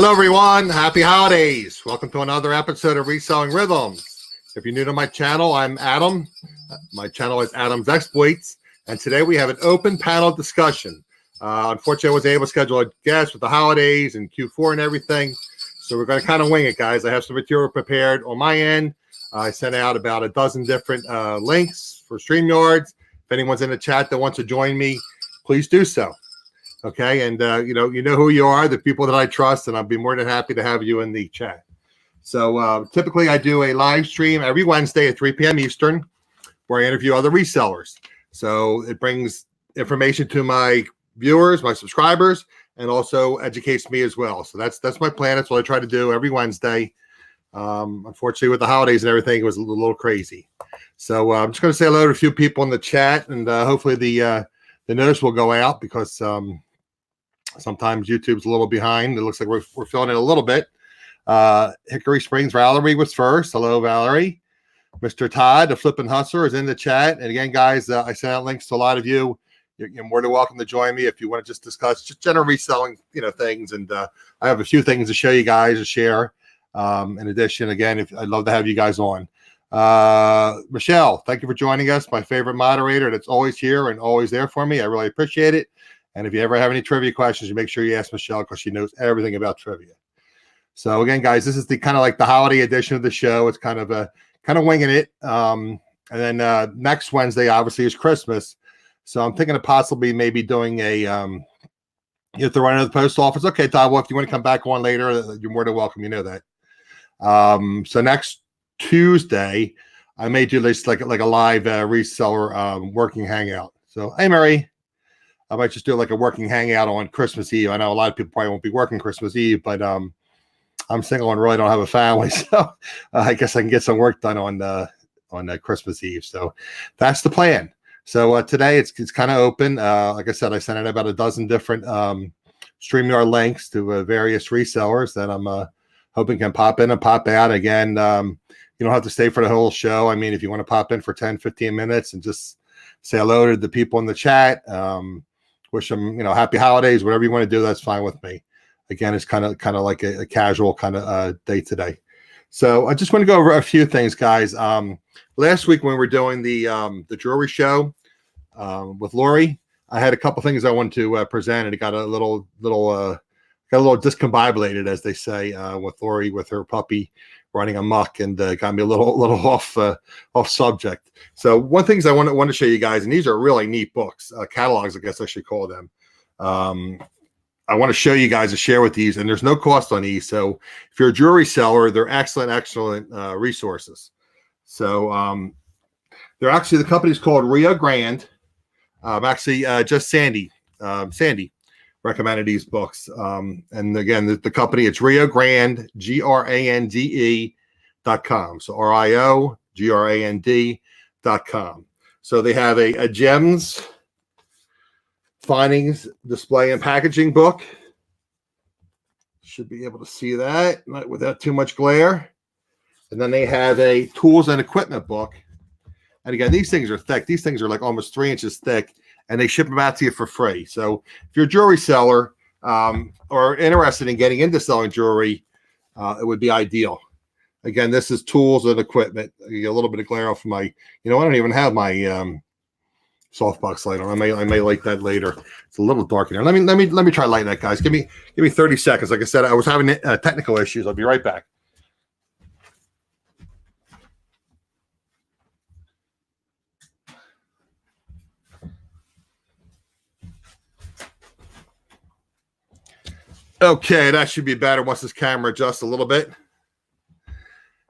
Hello, everyone. Happy holidays. Welcome to another episode of Reselling Rhythms. If you're new to my channel, I'm Adam. My channel is Adam's Exploits. And today we have an open panel discussion. Unfortunately, I wasn't able to schedule a guest with the holidays and Q4 and everything. So we're going to kind of wing it, guys. I have some material prepared on my end. I sent out about a dozen different links for StreamYards. If anyone's in the chat that wants to join me, please do so. Okay, and you know who you are, the people that I trust, and I'll be more than happy to have you in the chat. So typically I do a live stream every Wednesday at 3 p.m. Eastern where I interview other resellers. So it brings information to my viewers, my subscribers, and also educates me as well. So that's my plan. That's what I try to do every Wednesday. Unfortunately, with the holidays and everything, it was a little crazy. So I'm just going to say hello to a few people in the chat, and hopefully the notice will go out because sometimes YouTube's a little behind. It looks like we're filling it a little bit. Hickory Springs, Valerie was first. Hello, Valerie. Mr. Todd, the Flippin Hustler, is in the chat. And again, guys, I sent out links to a lot of you. You're more than welcome to join me if you want to just discuss just general reselling, things. And I have a few things to show you guys to share. In addition, again, I'd love to have you guys on. Michelle, thank you for joining us. My favorite moderator that's always here and always there for me. I really appreciate it. And if you ever have any trivia questions, you make sure you ask Michelle because she knows everything about trivia. So again, guys, this is the kind of like the holiday edition of the show. It's kind of winging it. And then next Wednesday, obviously, is Christmas. So I'm thinking of possibly maybe doing a you have to run into the post office. Okay, Todd, well, if you want to come back on later, you're more than welcome. You know that. So next Tuesday, I may do this like a live reseller working hangout. So, hey, Mary, I might just do like a working hangout on Christmas Eve. I know a lot of people probably won't be working Christmas Eve, but I'm single and really don't have a family, so I guess I can get some work done on Christmas Eve. So that's the plan. So today it's kind of open. Like I said, I sent out about a dozen different StreamYard links to various resellers that I'm hoping can pop in and pop out. Again, you don't have to stay for the whole show. I mean, if you want to pop in for 10, 15 minutes and just say hello to the people in the chat, wish them, happy holidays, whatever you want to do, that's fine with me. Again, it's kind of like a casual kind of day today. So I just want to go over a few things, guys. Last week when we were doing the jewelry show with Lori, I had a couple things I wanted to present, and it got a little discombobulated, as they say, with Lori with her puppy running amok, and got me a little off subject. So one things I want to show you guys, and these are really neat books, catalogs, I guess I should call them. I want to show you guys and share with these, and there's no cost on these. So if you're a jewelry seller, they're excellent resources. So they're actually, the company's called Rio Grande. Just Sandy recommended these books. And again, the company, it's Rio Grande, GRANDE.com. So RIOGRAND.com. So they have a gems findings, display, and packaging book. Should be able to see that without too much glare. And then they have a tools and equipment book. And again, these things are thick. These things are like almost 3 inches thick, and they ship them out to you for free. So if you're a jewelry seller or interested in getting into selling jewelry, it would be ideal. Again, this is tools and equipment. You get a little bit of glare off my, I don't even have my softbox light on. I may light that later. It's a little dark in here. Let me try lighting that, guys. Give me 30 seconds. Like I said, I was having technical issues. I'll be right back. Okay, that should be better once this camera adjusts a little bit.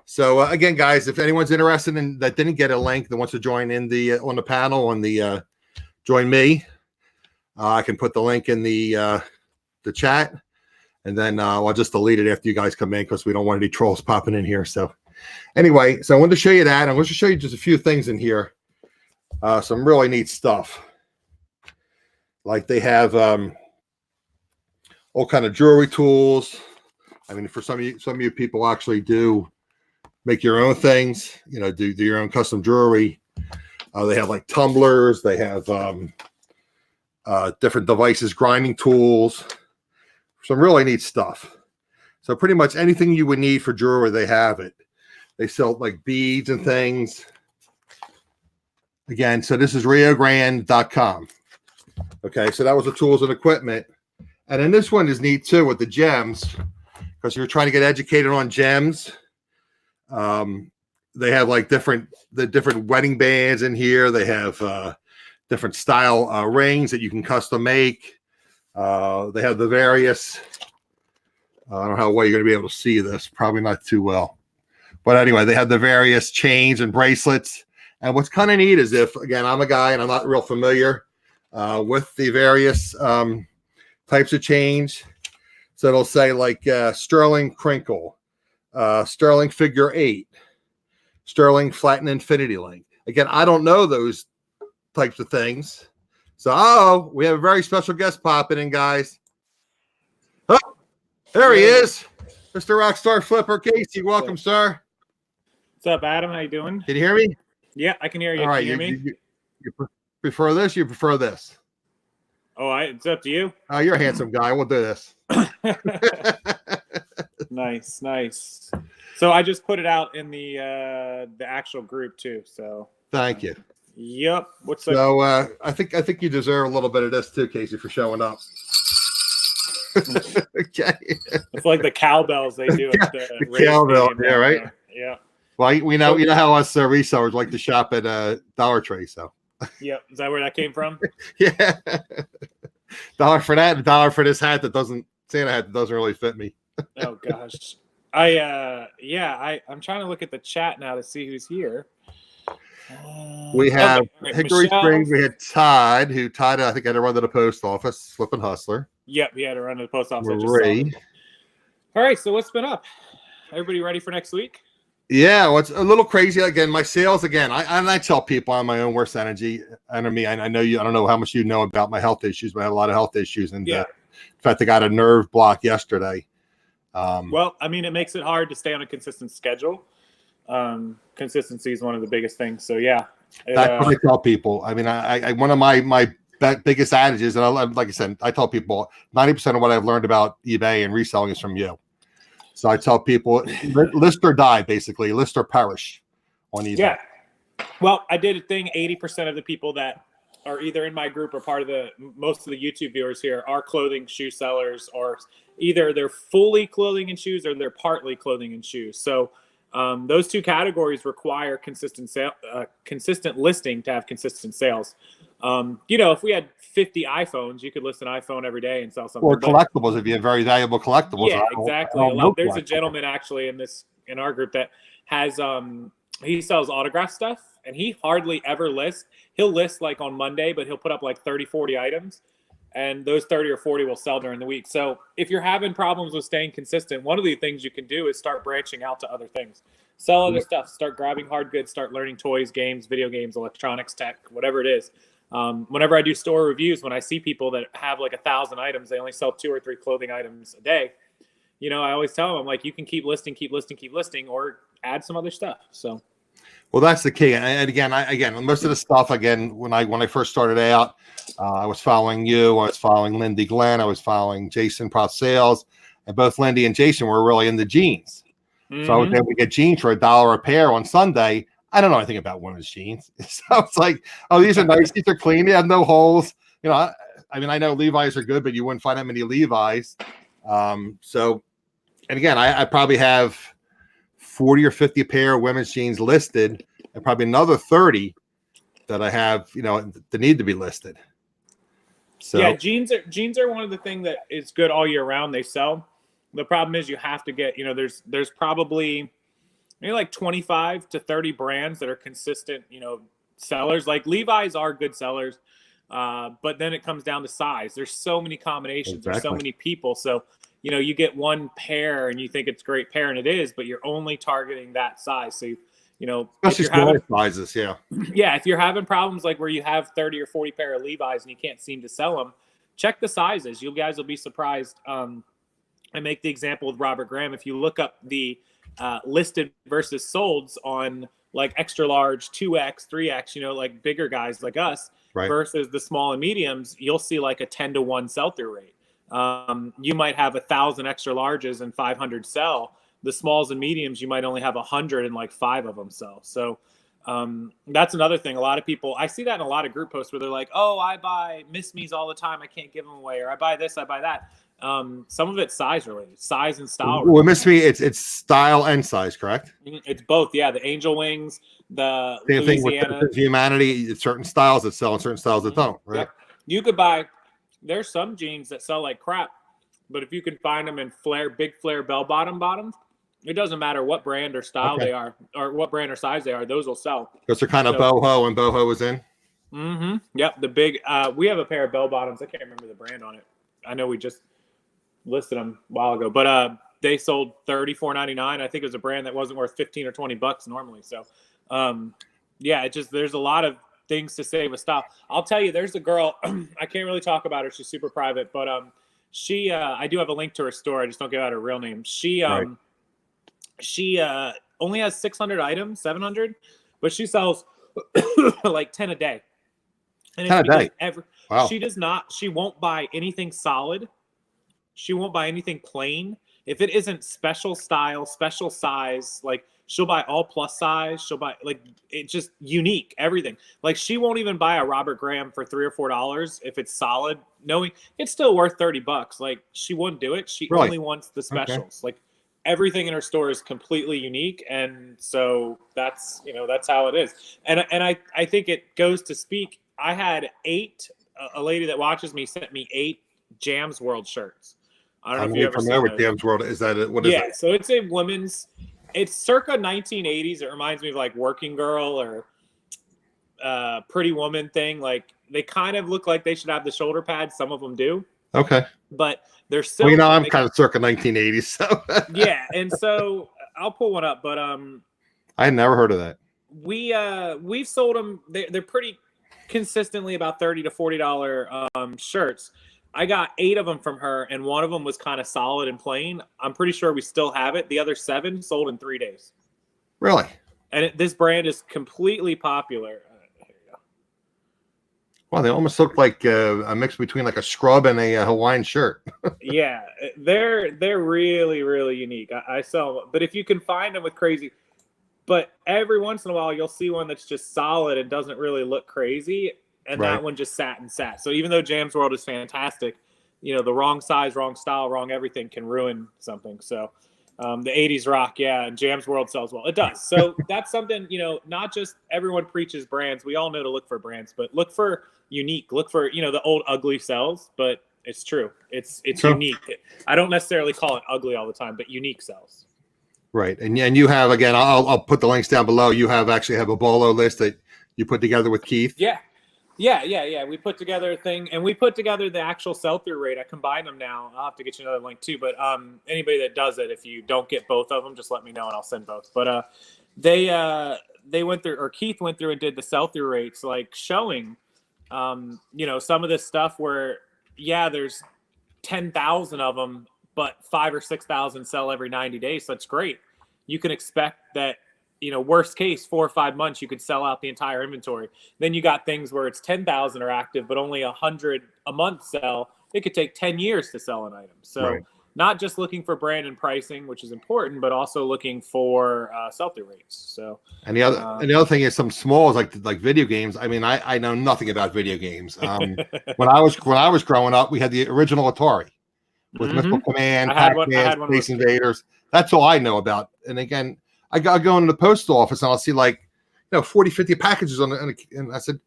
So again, guys, if anyone's interested in that didn't get a link that wants to join in on the panel on the join me, I can put the link in the chat, and then I'll just delete it after you guys come in because we don't want any trolls popping in here. So anyway, so I wanted to show you that. I'm going to show you just a few things in here, some really neat stuff. Like they have all kind of jewelry tools. I mean, for some of you people actually do make your own things, do your own custom jewelry. They have like tumblers. They have different devices, grinding tools, some really neat stuff. So pretty much anything you would need for jewelry, they have it. They sell like beads and things. Again, so this is riogrande.com. Okay, so that was the tools and equipment. And then this one is neat too with the gems, because you're trying to get educated on gems. They have like different wedding bands in here. They have different style rings that you can custom make. They have the various, I don't know how well you're going to be able to see this, probably not too well. But anyway, they have the various chains and bracelets. And what's kind of neat is if, again, I'm a guy and I'm not real familiar with the various types of chains. So it'll say like sterling crinkle, sterling figure 8, sterling flatten infinity link. Again, I don't know those types of things. So, we have a very special guest popping in, guys. Oh, there he is, Mr. Rockstar Flipper Casey. Welcome, sir. What's up, Adam? How you doing? Can you hear me? Yeah, I can hear you. All right, can you hear me? You prefer this? You prefer this? Oh, it's up to you. You're a handsome guy. We'll do this. Nice. So I just put it out in the actual group too. So thank you. Yep. So I think you deserve a little bit of this too, Casey, for showing up. Okay. It's like the cowbells they do at the cowbell, yeah, right? Yeah. Well, you know how us resellers like to shop at Dollar Tree, so. Yep. Is that where that came from? Yeah. $1 for that, and $1 for this hat Santa hat that doesn't really fit me. Oh gosh. I'm trying to look at the chat now to see who's here. We have Hickory Springs. We had Todd, I think had to run to the post office, Flippin Hustler. Yep, he had to run to the post office. Marie. All right, so what's been up? Everybody ready for next week? Yeah, well, it's a little crazy. Again, my sales, I tell people I'm my own worst enemy. I know you. I don't know how much you know about my health issues, but I have a lot of health issues. And in fact, I got a nerve block yesterday. Well, I mean, it makes it hard to stay on a consistent schedule. Consistency is one of the biggest things. So yeah, that's what I tell people. I mean, I one of my biggest adages, and like I said, I tell people 90% of what I've learned about eBay and reselling is from you. So I tell people, list or die, basically, list or perish on eBay. Yeah. Well, I did a thing. 80% of the people that are either in my group or part of most of the YouTube viewers here are clothing, shoe sellers, or either they're fully clothing and shoes or they're partly clothing and shoes. So those two categories require consistent listing to have consistent sales. If we had 50 iPhones, you could list an iPhone every day and sell something. Or collectibles, if you have very valuable collectibles. Yeah, exactly. There's a gentleman actually in our group that has he sells autograph stuff, and he hardly ever lists. He'll list like on Monday, but he'll put up like 30, 40 items, and those 30 or 40 will sell during the week. So if you're having problems with staying consistent, one of the things you can do is start branching out to other things. Sell other stuff. Start grabbing hard goods. Start learning toys, games, video games, electronics, tech, whatever it is. Whenever I do store reviews, when I see people that have like 1,000 items, they only sell 2 or 3 clothing items a day. I always tell them, like, you can keep listing, or add some other stuff. So, well, that's the key. And again, most of the stuff, when I first started out, I was following you. I was following Lindy Glenn. I was following Jason Prof Sales, and both Lindy and Jason were really into jeans. Mm-hmm. So I was able to get jeans for $1 a pair on Sunday. I don't know anything about women's jeans. So it's like, oh, these are nice. These are clean. They have no holes. I know Levi's are good, but you wouldn't find that many Levi's. So, and again, I probably have 40 or 50 pair of women's jeans listed, and probably another 30 that I have, that need to be listed. So yeah, jeans are one of the things that is good all year round. They sell. The problem is you have to get, there's probably maybe like 25 to 30 brands that are consistent, sellers. Like Levi's are good sellers, but then it comes down to size. There's so many combinations. Exactly. There's so many people. So, you get one pair and you think it's a great pair, and it is, but you're only targeting that size. So, especially small sizes, yeah. Yeah, if you're having problems like where you have 30 or 40 pair of Levi's and you can't seem to sell them, check the sizes. You guys will be surprised. I make the example with Robert Graham. If you look up the listed versus solds on like extra large, 2X, 3X, like bigger guys like us, right, versus the small and mediums, you'll see like a 10-to-1 sell-through rate. You might have 1,000 extra larges and 500 sell. The smalls and mediums, you might only have 100 and like 5 of them sell. So that's another thing. A lot of people, I see that in a lot of group posts where they're like, oh, I buy Miss Me's all the time, I can't give them away, or I buy this, I buy that. Some of it's size related, size and style related. Well, Miss Me, it's style and size, correct? It's both. Yeah, the angel wings, the Same thing Louisiana. with Humanity. Certain styles that sell and certain styles that don't, right? Yep. You could buy, there's some jeans that sell like crap, but if you can find them in big flare bell bottoms, it doesn't matter what brand or style they are, or what brand or size they are, those will sell. Because they're kind of boho, and boho is in. Yep. The big, we have a pair of bell bottoms. I can't remember the brand on it. I know we just listed them a while ago, but they sold $34.99. I think it was a brand that wasn't worth 15 or 20 bucks normally. So, yeah, it just, there's a lot of things to say with style. I'll tell you, there's a girl, I can't really talk about her. She's super private, but she, I do have a link to her store. I just don't give out her real name. She, she only has 600 items, 700, but she sells like 10 a day. And it's because she does not, she won't buy anything solid. She won't buy anything plain. If it isn't special style, special size, like she'll buy all plus size. She'll buy like, it's just unique, everything. Like she won't even buy a Robert Graham for $3 or $4 if it's solid, knowing it's still worth 30 bucks. Like she wouldn't do it. She only wants the specials. Like everything in her store is completely unique. And so that's, you know, that's how it is. And I think it goes to speak. I had 8, a lady that watches me sent me 8 Jams World shirts. I don't know if you ever seen with Jams World. Is that it? What is it? So it's a women's, it's circa 1980s. It reminds me of like Working Girl or Pretty Woman thing. Like they kind of look like they should have the shoulder pads. Some of them do. Okay. But they're still. Well, you know, I'm kind of circa 1980s. So yeah. And so I'll pull one up, but I had never heard of that. We've sold them. They're pretty consistently about $30 to $40 shirts. I got 8 of them from her, and one of them was kind of solid and plain. I'm pretty sure we still have it. The other 7 sold in 3 days. Really? And this brand is completely popular. Here you go. Well, they almost look like a mix between like a scrub and a Hawaiian shirt. Yeah, they're really, really unique. I sell them, but if you can find them with crazy, but every once in a while you'll see one that's just solid and doesn't really look crazy. And that one just sat and sat. So even though Jams World is fantastic, you know, the wrong size, wrong style, wrong everything can ruin something. So the 80s rock, yeah, and Jams World sells well. It does. So that's something, you know, not just everyone preaches brands. We all know to look for brands, but look for unique. Look for, you know, the old ugly sells, but it's true. It's unique. I don't necessarily call it ugly all the time, but unique sells. Right. And you have, again, I'll put the links down below. You actually have a Bolo list that you put together with Keith. Yeah. We put together a thing, and we put together the actual sell-through rate. I combined them now. I'll have to get you another link too. But anybody that does it, if you don't get both of them, just let me know and I'll send both. But they went through, or Keith went through and did the sell-through rates, like showing, you know, some of this stuff where, yeah, there's 10,000 of them, but 5,000 or 6,000 sell every 90 days. So that's great. You can expect that. You know, worst case, 4 or 5 months, you could sell out the entire inventory. Then you got things where it's 10,000 are active, but only 100 a month sell. It could take 10 years to sell an item. So not just looking for brand and pricing, which is important, but also looking for sell-through rates. So and the other thing is some smalls like video games. I mean, I know nothing about video games. When I was growing up, we had the original Atari with Missile Command, Pac-Man, Space Invaders. That's all I know about. And again, I go into the postal office and I'll see like, you know, 40, 50 packages on it. And I said,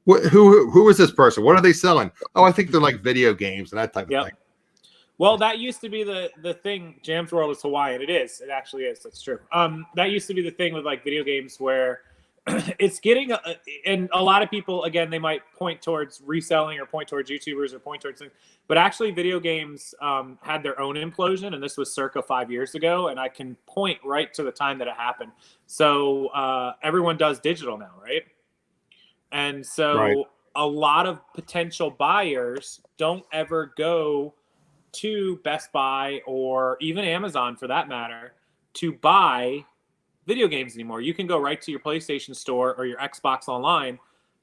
who is this person? What are they selling? Oh, I think they're like video games and that type of thing. Well, that used to be the thing. Jams World is Hawaiian. It is. It actually is. That's true. That used to be the thing with like video games where it's getting, and a lot of people, again, they might point towards reselling or point towards YouTubers or point towards things, but actually video games had their own implosion, and this was circa 5 years ago, and I can point right to the time that it happened. So everyone does digital now, right? And so a lot of potential buyers don't ever go to Best Buy or even Amazon for that matter to buy video games anymore. You can go right to your PlayStation store or your Xbox online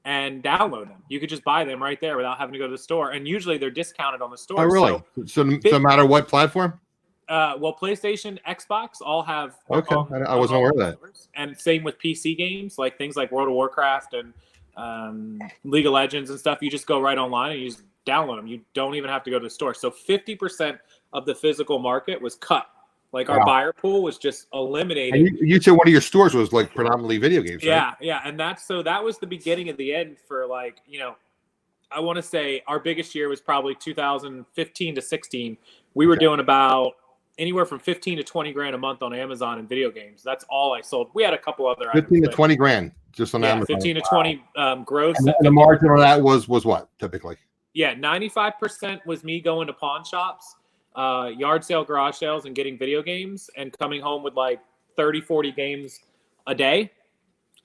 and download them. You could just buy them right there without having to go to the store. And usually they're discounted on the store. Oh, really? So no matter what platform? Well, PlayStation, Xbox all have. Okay, I wasn't aware of that. And same with PC games, like things like World of Warcraft and League of Legends and stuff. You just go right online and you just download them. You don't even have to go to the store. So 50% of the physical market was cut. Like our buyer pool was just eliminated. And you said one of your stores was like predominantly video games, right? Yeah. And that was the beginning of the end for like, I want to say our biggest year was probably 2015 to 16. We were doing about anywhere from 15 to 20 grand a month on Amazon and video games. That's all I sold. We had a couple other 15 to 20 grand just on Amazon. 15 to 20 gross. And the margin on that was what typically? Yeah, 95% was me going to pawn shops, yard sale, garage sales, and getting video games and coming home with like 30, 40 games a day.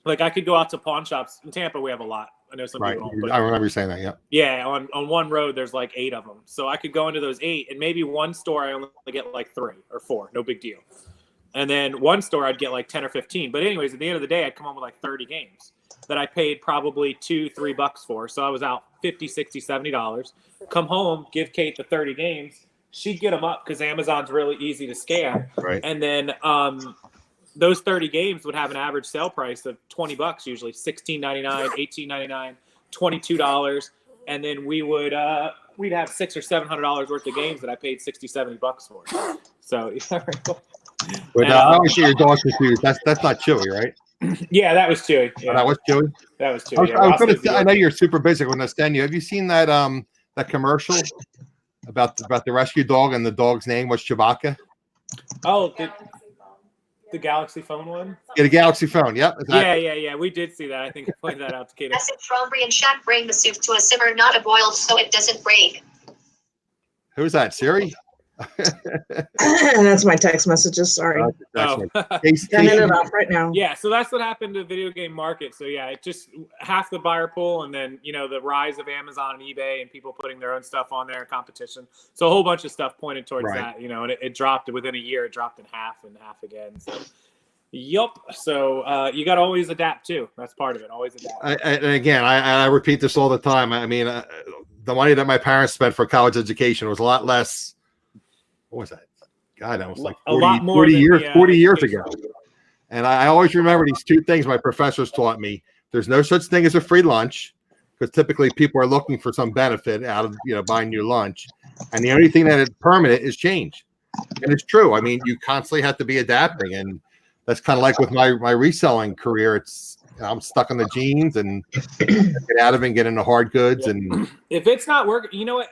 Like I could go out to pawn shops. In Tampa, we have a lot. I know some people don't. I remember you saying that, yeah. Yeah, on one road, there's like 8 of them. So I could go into those 8, and maybe one store I only get like 3 or 4. No big deal. And then one store I'd get like 10 or 15. But anyways, at the end of the day, I'd come home with like 30 games that I paid probably $2-3 for. So I was out $50, $60, $70. Come home, give Kate the 30 games. She'd get them up because Amazon's really easy to scan. Right. And then those 30 games would have an average sale price of $20 usually, $16.99, $18.99, $22. And then we'd have $600 or $700 worth of games that I paid $60, $70 for. So but I always see your dog's shoes. That's not Chewy, right? Yeah, that was Chewy. Yeah. Oh, that was Chewy? That was Chewy. I know you're super basic when I send you. Have you seen that that commercial about the rescue dog and the dog's name was Chewbacca? Oh, the Galaxy phone one? Yeah, the Galaxy phone. Yep. Exactly. Yeah. We did see that. I think I pointed that out to Kate. Message from Brie and Shaq: bring the soup to a simmer, not a boil, so it doesn't break. Who's that? Siri? That's my text messages. Sorry. Oh. Turning it off right now. Yeah, so that's what happened to the video game market. So yeah, it just half the buyer pool, and then the rise of Amazon and eBay and people putting their own stuff on there, competition. So a whole bunch of stuff pointed towards that. And it dropped within a year. It dropped in half and half again. So. Yup. So you got to always adapt too. That's part of it. Always adapt. And again, I repeat this all the time. I mean, the money that my parents spent for college education was a lot less. What was that? God, that was like 40 years ago. And I always remember these 2 things my professors taught me. There's no such thing as a free lunch, because typically people are looking for some benefit out of buying new lunch. And the only thing that is permanent is change. And it's true. I mean, you constantly have to be adapting, and that's kind of like with my reselling career. I'm stuck on the jeans and get out of it and get into hard goods. And if it's not working, you know what?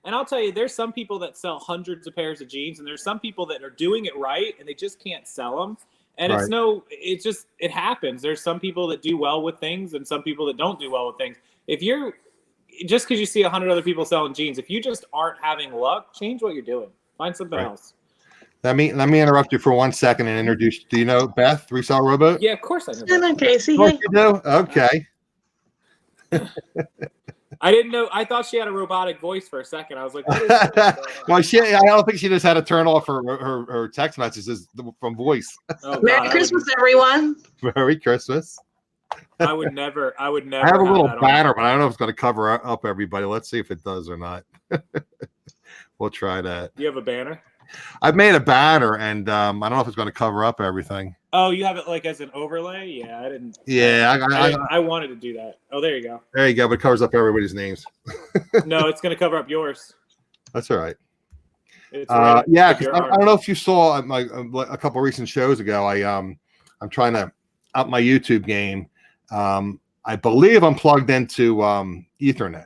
And I'll tell you, there's some people that sell hundreds of pairs of jeans, and there's some people that are doing it right and they just can't sell them. And it happens. There's some people that do well with things and some people that don't do well with things. Just because you see 100 other people selling jeans, if you just aren't having luck, change what you're doing. Find something else. Let me interrupt you for 1 second and introduce. Do you know Beth, Resell Rowboat? Yeah, of course I know. Hello, Casey. Of course you do? Okay. I didn't know. I thought she had a robotic voice for a second. I was like, what is that? Well, I don't think she just had to turn off her text messages from voice. Oh, Merry Christmas, everyone. Merry Christmas. I would never. I have a little banner, but I don't know if it's going to cover up everybody. Let's see if it does or not. We'll try that. You have a banner? I've made a banner, and I don't know if it's going to cover up everything. Oh, you have it like as an overlay? Yeah, I didn't. Yeah, I wanted to do that. Oh, there you go. There you go, but it covers up everybody's names. No, it's going to cover up yours. That's all right. Yeah, I don't know if you saw a couple of recent shows ago. I'm trying to up my YouTube game. I believe I'm plugged into Ethernet,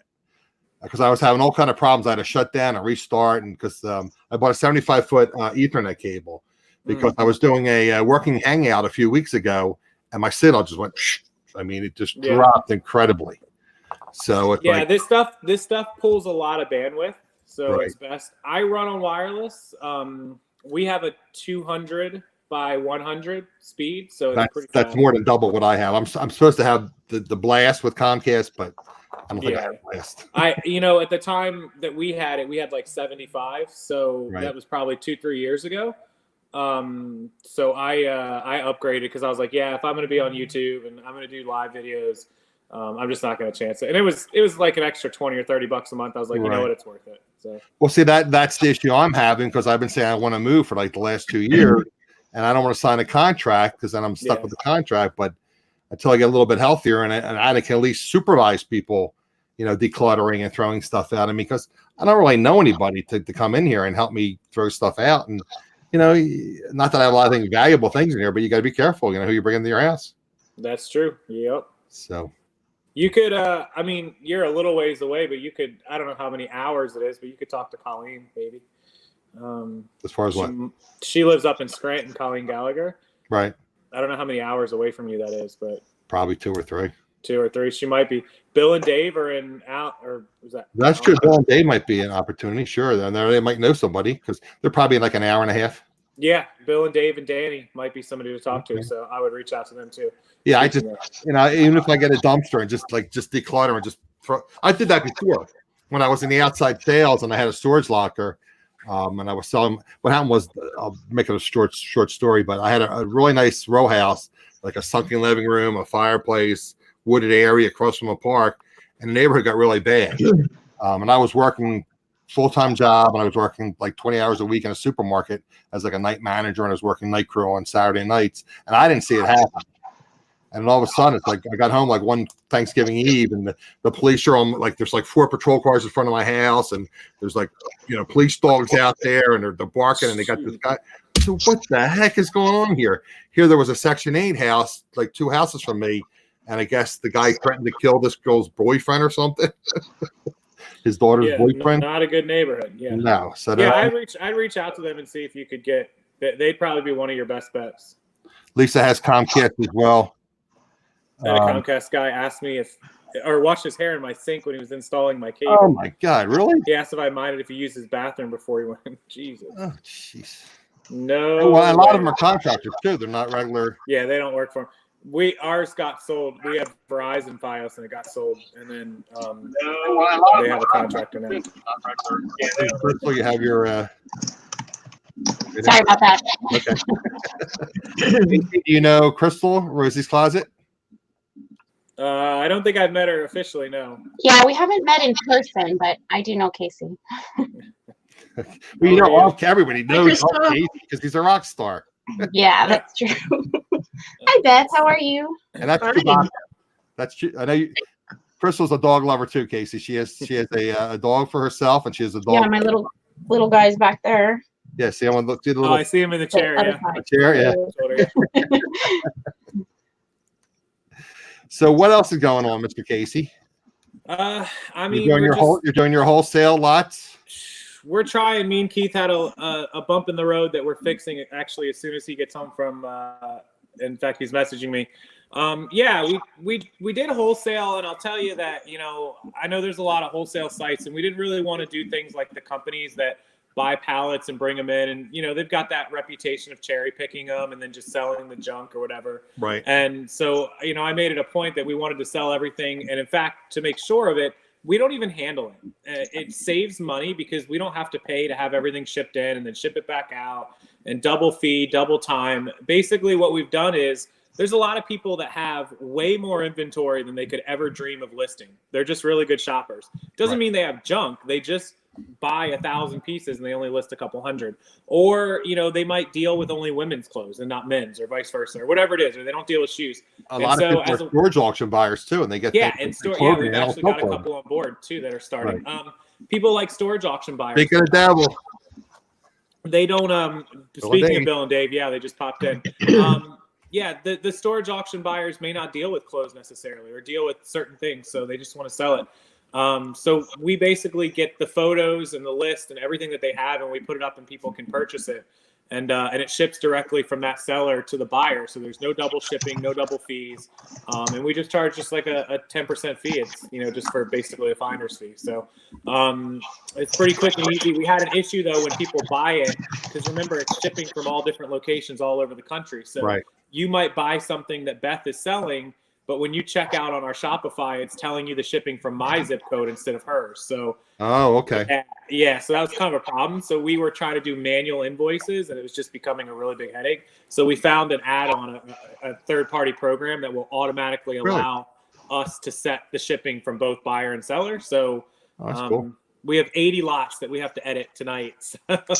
because I was having all kind of problems. I had to shut down and restart, and because I bought a 75-foot Ethernet cable because I was doing a working hangout a few weeks ago, and my signal just went. I mean, it just dropped incredibly. So it's this stuff pulls a lot of bandwidth, so it's best. I run on wireless. We have a 200 by 100 speed, so that's more than double what I have. I'm supposed to have the blast with Comcast, but I don't think I have blast. At the time that we had it, we had like 75, so that was probably 2-3 years ago. So I upgraded because I was like, if I'm going to be on YouTube and I'm going to do live videos, I'm just not going to chance it. And it was like an extra 20 or 30 bucks a month. I was like, you know what, it's worth it. So, well, see, that's the issue I'm having, because I've been saying I want to move for like the last 2 years, and I don't want to sign a contract because then I'm stuck with the contract. But until I get a little bit healthier and I can at least supervise people, decluttering and throwing stuff out of me, because I don't really know anybody to come in here and help me throw stuff out. And, not that I have a lot of valuable things in here, but you got to be careful, who you bring into your house. That's true. Yep. So you could, you're a little ways away, but you could, I don't know how many hours it is, but you could talk to Colleen, maybe. As far as what? She lives up in Scranton, Colleen Gallagher. Right. I don't know how many hours away from you that is, but probably 2 or 3. 2 or 3. She might be. Bill and Dave are or was that? That's true. Bill and Dave might be an opportunity. Sure. Then they might know somebody, because they're probably like an hour and a half. Yeah. Bill and Dave and Danny might be somebody to talk to. So I would reach out to them too. Yeah. I just, even if I get a dumpster and just declutter and just throw, I did that before when I was in the outside sales and I had a storage locker. And I was selling. What happened was, I'll make it a short story, but I had a really nice row house, like a sunken living room, a fireplace, wooded area across from a park, and the neighborhood got really bad. And I was working full-time job, and I was working like 20 hours a week in a supermarket as like a night manager, and I was working night crew on Saturday nights, and I didn't see it happen. And all of a sudden, it's like I got home like one Thanksgiving Eve, and the police are on, like, there's like 4 patrol cars in front of my house, and there's like, police dogs out there, and they're barking, and they got this guy. So what the heck is going on here? Here there was a Section 8 house, like 2 houses from me, and I guess the guy threatened to kill this girl's boyfriend or something. His daughter's boyfriend. Not a good neighborhood. Yeah. No. So I'd reach out to them and see if you could get. They'd probably be one of your best bets. Lisa has Comcast as well. And a Comcast guy asked me washed his hair in my sink when he was installing my cable. Oh my God, really? He asked if I minded if he used his bathroom before he went. Jesus. Oh, jeez. No. Well, a lot of them are contractors too. They're not regular. Yeah, they don't work for him. Ours got sold. We have Verizon Fios, and it got sold, and then they have a contractor now. Crystal, you have your. Sorry about that. Okay. Do you know Crystal, Rosie's Closet? I don't think I've met her officially. No. Yeah, we haven't met in person, but I do know Casey. Well, everybody knows Casey because he's a rock star. Yeah, that's true. Hi, Beth. How are you? And that's true. I know you. Crystal's a dog lover too, Casey. She has a dog for herself, and she has a dog. Yeah, my little guy's back there. Yeah, see, I want to look. See the little, I see him in the chair. Yeah. The chair, yeah. So, what else is going on, Mr. Casey? I mean, you're doing your wholesale lots. We're trying. Me and Keith had a bump in the road that we're fixing actually as soon as he gets home from. In fact, he's messaging me. We did wholesale, and I'll tell you that I know there's a lot of wholesale sites, and we didn't really want to do things like the companies that buy pallets and bring them in, and they've got that reputation of cherry picking them and then just selling the junk or whatever. Right. And so I made it a point that we wanted to sell everything, and in fact, to make sure of it, we don't even handle it. It saves money because we don't have to pay to have everything shipped in and then ship it back out and double fee, double time. Basically, what we've done is there's a lot of people that have way more inventory than they could ever dream of listing. They're just really good shoppers. Doesn't mean they have junk. They just buy 1,000 pieces and they only list a couple hundred. Or, they might deal with only women's clothes and not men's, or vice versa, or whatever it is, or they don't deal with shoes. A lot of people are storage auction buyers too, and they get we've actually got a couple on board too that are starting. Right. People like storage auction buyers. They got a dabble. They don't. Speaking of Bill and Dave, they just popped in. The storage auction buyers may not deal with clothes necessarily or deal with certain things, so they just want to sell it. So we basically get the photos and the list and everything that they have, and we put it up and people can purchase it. And it ships directly from that seller to the buyer. So there's no double shipping, no double fees. And we just charge just like a 10% fee. It's, just for basically a finder's fee. So it's pretty quick and easy. We had an issue though when people buy it, because remember, it's shipping from all different locations all over the country. So you might buy something that Beth is selling, but when you check out on our Shopify, it's telling you the shipping from my zip code instead of hers. So, okay. Yeah, so that was kind of a problem. So we were trying to do manual invoices, and it was just becoming a really big headache. So we found an add-on, a third-party program that will automatically allow us to set the shipping from both buyer and seller. So That's cool. we have 80 lots that we have to edit tonight. So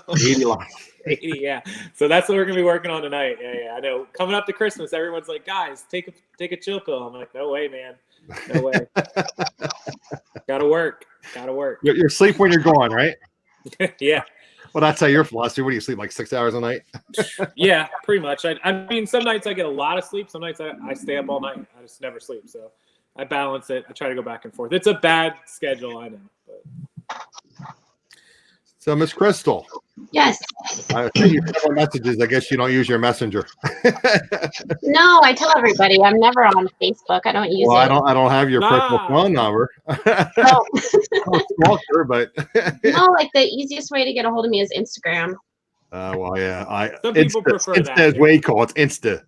80 lots. 80, yeah. So that's what we're gonna be working on tonight. Yeah. I know. Coming up to Christmas, everyone's like, guys, take a chill pill. I'm like, no way, man. No way. Gotta work. You're asleep when you're gone, right? Yeah. Well, that's how your philosophy. What do you sleep, like 6 hours a night? Yeah, pretty much. I mean, some nights I get a lot of sleep. Some nights I stay up all night. I just never sleep. So I balance it. I try to go back and forth. It's a bad schedule, I know. But. So, Miss Crystal. Yes. I sent you several messages. I guess you don't use your messenger. No, I tell everybody I'm never on Facebook. I don't use Well, it. I don't have your personal phone number. No. Stalker, but No, like the easiest way to get a hold of me is Instagram. well, yeah. Some people prefer Insta that. is way cool. It's Insta.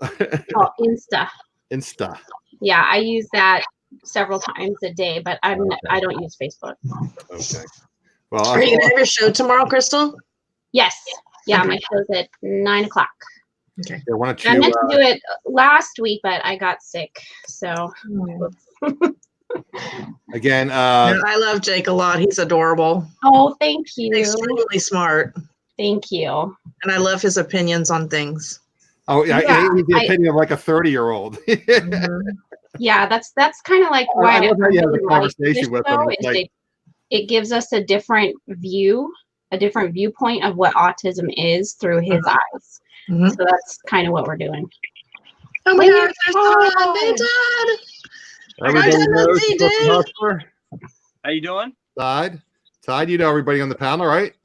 Oh, Insta. Insta. Yeah, I use that several times a day, but I don't use Facebook. Okay. Well, Are you gonna have your show tomorrow, Crystal? Yes. Yeah, my show's at 9:00. Okay. why don't I you, meant to do it last week, but I got sick. So again, I love Jake a lot. He's adorable. oh, thank you. Extremely smart. Thank you. And I love his opinions on things. oh yeah, Yeah, he's the opinion of like a 30-year-old. Yeah, that's kind of like why I love how you have really the like conversation this with show him. is Like, it gives us a different view, a different viewpoint of what autism is through his eyes. Mhm. So that's kind of what we're doing. Oh my Hey, gosh, there's Todd. everybody Long time no knows see, Brooklyn dude. Hustler. How you doing? Todd, you know everybody on the panel, right?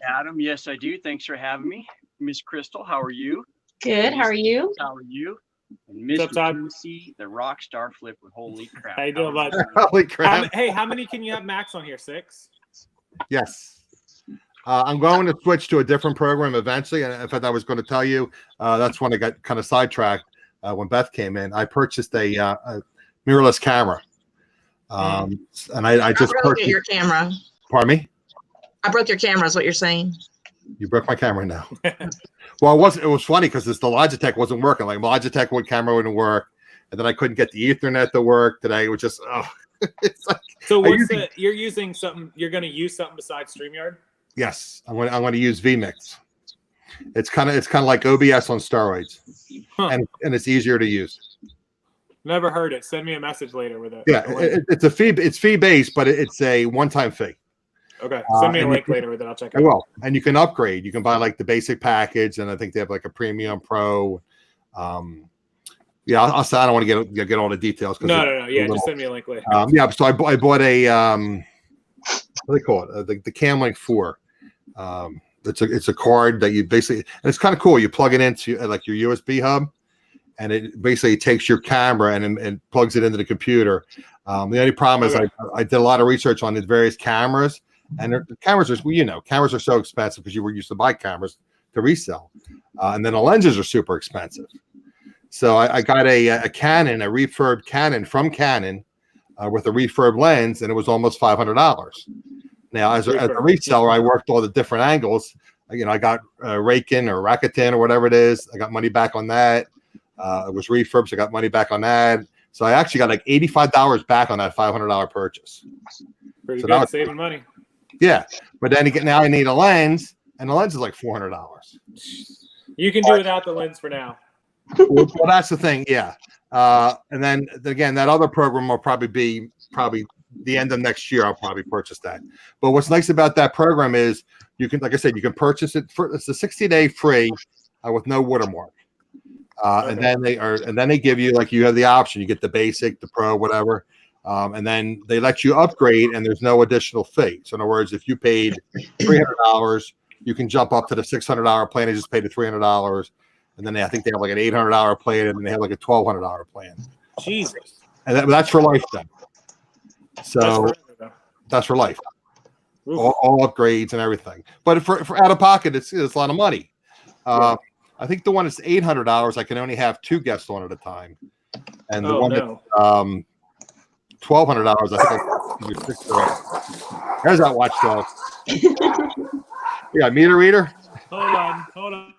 Adam, yes, I do. Thanks for having me. Miss Crystal, how are you? Good. How are you? How are you? And What's up, Mr. Todd? Timothy, the Rockstar Flipper. Holy crap. How you doing, bud? Holy crap. How many can you have max on here? 6? Yes. I'm going to switch to a different program eventually. And in fact, I was going to tell you, that's when I got kind of sidetracked when Beth came in. I purchased a mirrorless camera. And I just broke purchased your camera. Pardon me? I broke your camera is what you're saying. You broke my camera now. Well, it was funny because the Logitech wasn't working. Like Logitech camera wouldn't work. And then I couldn't get the Ethernet to work today. It was just, it's like, So you're using something, you're going to use something besides StreamYard? yes, I'm going to use vMix. It's kind of like OBS on steroids, and it's easier to use. Never heard it. Send me a message later with it. Yeah, it's fee based, but it's a one-time fee. Okay, send me a link later with it. I'll check it I out. will, and you can upgrade. You can buy like the basic package, and I think they have like a premium pro. Yeah, I'll say I don't want to get all the details. No. Yeah, just send me a link later. Yeah, so I bought a what do they call it? The CamLink 4. It's a card that you basically, and it's kind of cool. You plug it into like your USB hub, and it basically takes your camera and plugs it into the computer. The only problem is I did a lot of research on the various cameras, and the cameras are, cameras are so expensive because you were used to buy cameras to resell, and then the lenses are super expensive. So I got a Canon, a refurb Canon from Canon with a refurb lens, and it was almost $500. Now, as a reseller, I worked all the different angles. I got Rakin or Rakuten or whatever it is. I got money back on that. It was refurbs. I got money back on that. So I actually got like $85 back on that $500 purchase. Pretty good, saving money. Yeah, but then now I need a lens, and the lens is like $400. You can do without the lens for now. Well, that's the thing, yeah. And then again, that other program will probably be the end of next year. I'll probably purchase that. But what's nice about that program is you can, like I said, you can purchase it it's a 60-day free with no watermark. Okay. And then they give you, like, you have the option. You get the basic, the pro, whatever. And then they let you upgrade, and there's no additional fee. So in other words, if you paid $300, you can jump up to the $600 plan and just pay the $300. And then I think they have like an $800 plan, and then they have like a $1,200 plan. Jesus. And that's for life then. So that's for life. All upgrades and everything. But for out of pocket, it's a lot of money. I think the one that's $800, I can only have 2 guests on at a time. And the one that's $1,200, I think I can do 6 girls. There's that watchdog. Yeah, meter reader. Hold on.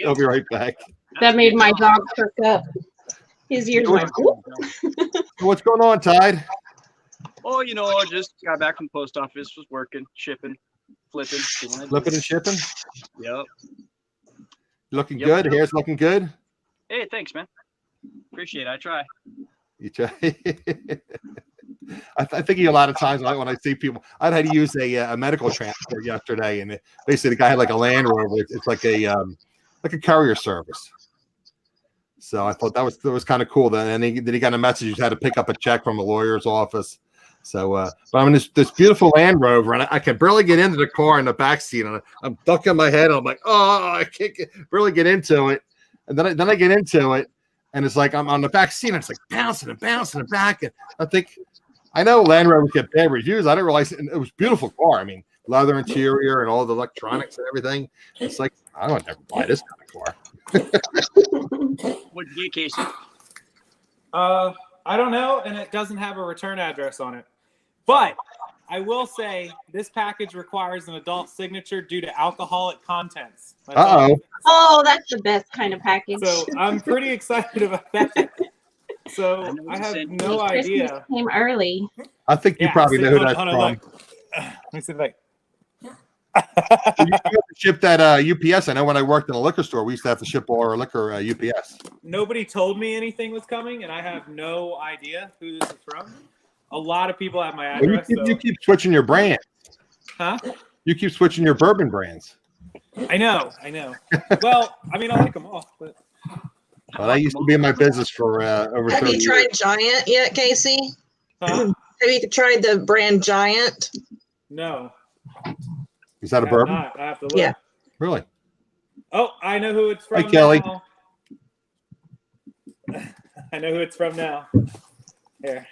I'll be right back. That made my dog perk up. His ears So went. "Whoop." what's going on, Tide? Oh, I just got back from the post office, was working, shipping, flipping. Flipping and shipping? Yep. Looking Yep. good? Hair's looking good? Hey, thanks, man. Appreciate it. I try. You try. I think a lot of times when I see people, I had to use a medical transport yesterday, and basically the guy had like a Land Rover. It's like a courier service. So I thought that was kind of cool. Then he got a message he had to pick up a check from a lawyer's office. So, but I'm in this beautiful Land Rover, and I can barely get into the car in the back seat, and I'm ducking my head. I'm like, oh, I can't barely get into it, and then I get into it, and it's like I'm on the back seat, and it's like bouncing and bouncing and back, and I think I know Land Rovers get bad reviews. I didn't realize it was a beautiful car. I mean, leather interior and all the electronics and everything. It's like I don't never buy this kind of car. What'd you get, Casey? I don't know, and it doesn't have a return address on it. But I will say this package requires an adult signature due to alcoholic contents. Oh, that's the best kind of package. So I'm pretty excited about that. So I have no Christmas idea. came early. I think you probably know who that's hold from. on, let me see if I. You have to ship that UPS. I know when I worked in a liquor store, we used to have to ship all our liquor UPS. Nobody told me anything was coming, and I have no idea who this is from. A lot of people have my address. You keep switching your brands. Huh? You keep switching your bourbon brands. I know. Well, I mean, I like them all, but Well, that used to be in my business for over 30 Have you years. tried Giant yet, Casey? huh? Have you tried the brand Giant? No. Is that a I have bourbon? not. I have to look. Yeah. Really? Oh, I know who it's from. Hi, Kelly. Now. I know who it's from now. Here.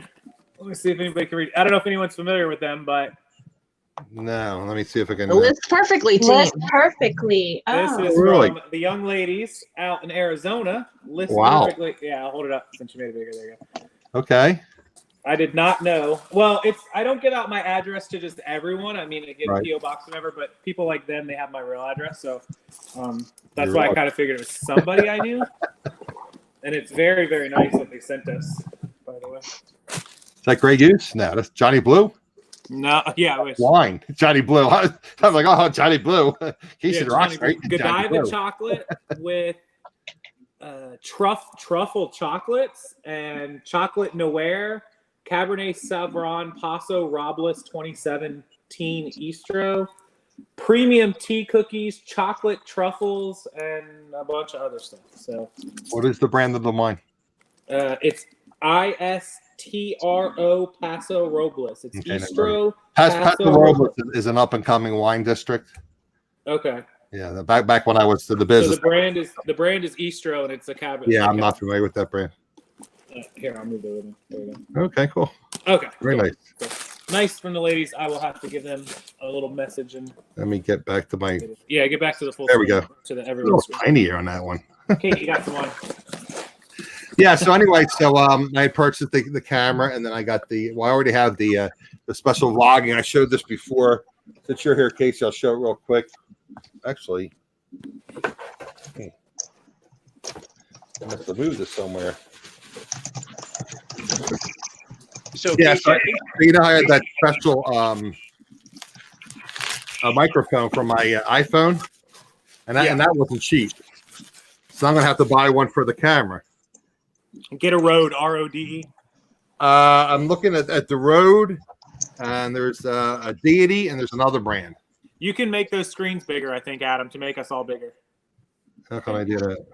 Let me see if anybody can read. I don't know if anyone's familiar with them, but No. Let me see if I can. The list perfectly, team. List perfectly. this Oh. is Really? from the young ladies out in Arizona. List Wow. perfectly. Yeah, I'll hold it up since you made it bigger. There you go. Okay. I did not know. Well, I don't give out my address to just everyone. I mean, I give Right. a PO box, whatever. But people like them, they have my real address, so that's You're why I right. kind of figured it was somebody I knew. And it's very, very nice that they sent us. By the way. Is that Grey Goose? No, that's Johnny Blue. No, yeah, I wish. Wine. Johnny Blue. I'm like, oh, Johnny Blue. He's Yeah, the Johnny Rockstar. Blue. Godiva chocolate with truffle chocolates and chocolate Noir, Cabernet Sauvignon Paso Robles 2017 Estro, premium tea cookies, chocolate truffles, and a bunch of other stuff. So What is the brand of the wine? it's ISTRO Paso Robles. It's Okay, Estro Paso Robles is an up and coming wine district. Okay. Yeah, back when I was to the So business. the brand is Estro, and it's a Cabernet. Yeah, I'm not familiar with that brand. Here, I'll move it with me. There we go. Okay, cool. Okay. Very nice. Nice from the ladies. I will have to give them a little message and Let me get back to my. get back to the full. There we screen, go. To the A little everyone's screen. tinier on that one. Okay, you got some wine. Yeah. So anyway, I purchased the camera, and then I got I already have the special vlogging. I showed this before. Since you're here, Casey, I'll show it real quick. Actually, I must have moved this somewhere. So, Yeah, Casey, so I think you know, I had that special a microphone from my iPhone, and that wasn't cheap. So I'm gonna have to buy one for the camera. Get a Rode, RODE. I'm looking at the Rode, and there's a Deity, and there's another brand. You can make those screens bigger, I think, Adam, to make us all bigger. How can I do that?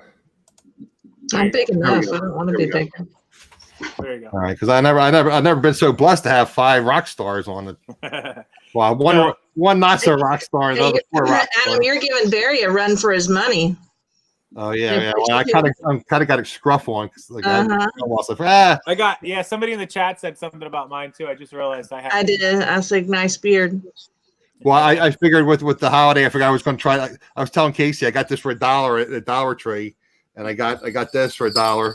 I'm big enough. go. I don't want to There be we bigger. There you go. All right, because I've never been so blessed to have 5 rock stars on it. Well, one not so rock star, and the other 4 rock Adam, stars. you're giving Barry a run for his money. Oh yeah. Well, I kind of got a scruff on because like I got somebody in the chat said something about mine too. I just realized I had. I did. I said, nice beard. Well, I figured with the holiday, I figured I was going to try. I was telling Casey I got this for $1 at the Dollar Tree, and I got this for $1.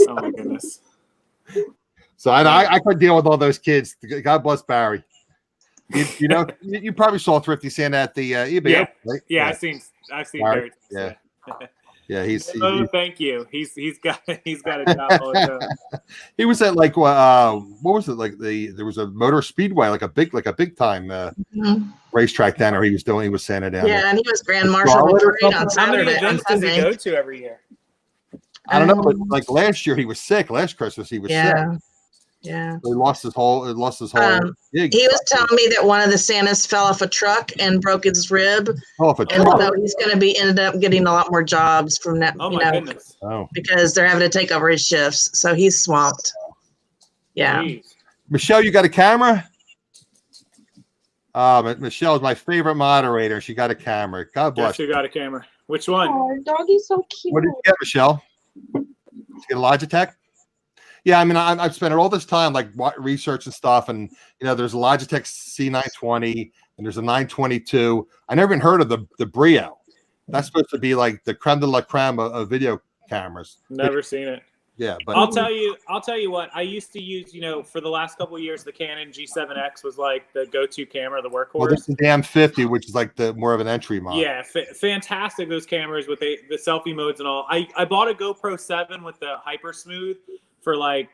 Oh my goodness. So I could deal with all those kids. God bless Barry. You know, you probably saw Thrifty Santa at the eBay. Yeah, right? yeah, I've seen Barry, Barry. yeah. Yeah, No, thank you. He's got a job all his own. he was at like what was it like there was a motor speedway like a big time Mhm. racetrack down there. He was sanding down there. Yeah, and he was grand Like marshal of the Charlotte or parade on something? How many Saturday. On events does he Sunday. go to every year? I don't know, but like last year he was sick. Last Christmas he was sick. Yeah, yeah. He lost his whole gig. He was telling me that one of the Santas fell off a truck and broke his rib, off a and truck. so he's going to be ended up getting a lot more jobs from that. Oh my goodness. Oh, because they're having to take over his shifts, so he's swamped. Yeah. Jeez. Michelle, you got a camera? Michelle is my favorite moderator. She got a camera. God bless. Yes, you got a camera. Which one? Oh, doggy's so cute. What did you get, Michelle? Did you get a Logitech? Yeah, I mean, I've spent all this time like research and stuff, and there's a Logitech C920 and there's a 922. I never even heard of the Brio. That's supposed to be like the creme de la creme of video cameras. Never seen it. Yeah, but I'll tell you what. I used to use, for the last couple of years, the Canon G7X was like the go-to camera, the workhorse. well, this is the M50, which is like the more of an entry model. Yeah, fantastic those cameras with the selfie modes and all. I bought a GoPro 7 with the hyper smooth for like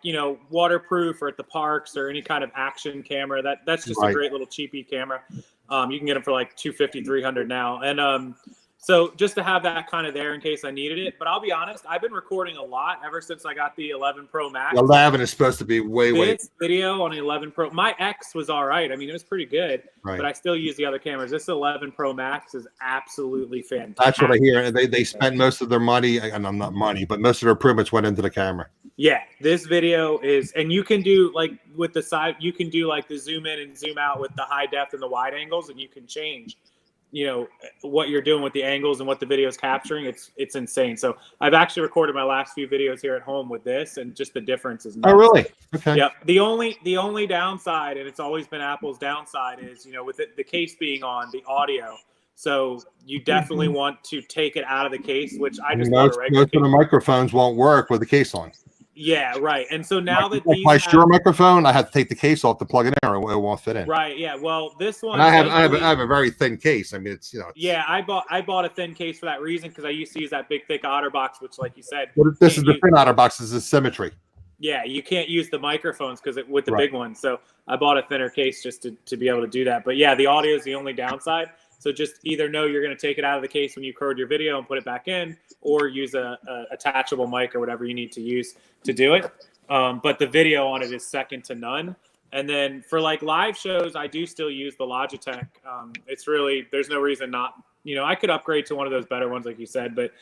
waterproof or at the parks or any kind of action camera. That's just a great little cheapy camera. You can get them for like $250, $300 now, and so just to have that kind of there in case I needed it. But I'll be honest, I've been recording a lot ever since I got the 11 Pro Max. The 11 is supposed to be way. This video on the 11 Pro, my X was all right. I mean, it was pretty good, but I still use the other cameras. This 11 Pro Max is absolutely fantastic. That's what I hear. They spent most of their money, and I'm not money, but most of their improvements went into the camera. Yeah, this video is, and you can do like with the side, you can do like the zoom in and zoom out with the high depth and the wide angles, and you can change what you're doing with the angles and what the video is capturing. It's insane. So I've actually recorded my last few videos here at home with this, and just the difference is nuts. Oh, really? Okay. Yep. The only downside, and it's always been Apple's downside, is with the case being on, the audio. So you definitely want to take it out of the case, which I just most of the microphones won't work with the case on. Yeah, right. And so now that my Shure microphone, I have to take the case off to plug it in, or it won't fit in. Right. Yeah. Well, this one. And I have a very thin case. I mean, it's yeah, I bought a thin case for that reason, because I used to use that big thick OtterBox, which, like you said, this is the thin OtterBox. This is symmetry. Yeah, you can't use the microphones with the big ones. So I bought a thinner case just to be able to do that. But yeah, the audio is the only downside. So just either know you're going to take it out of the case when you record your video and put it back in, or use a attachable mic or whatever you need to use to do it. But the video on it is second to none. And then for like live shows, I do still use the Logitech. It's really, there's no reason not, I could upgrade to one of those better ones, like you said, but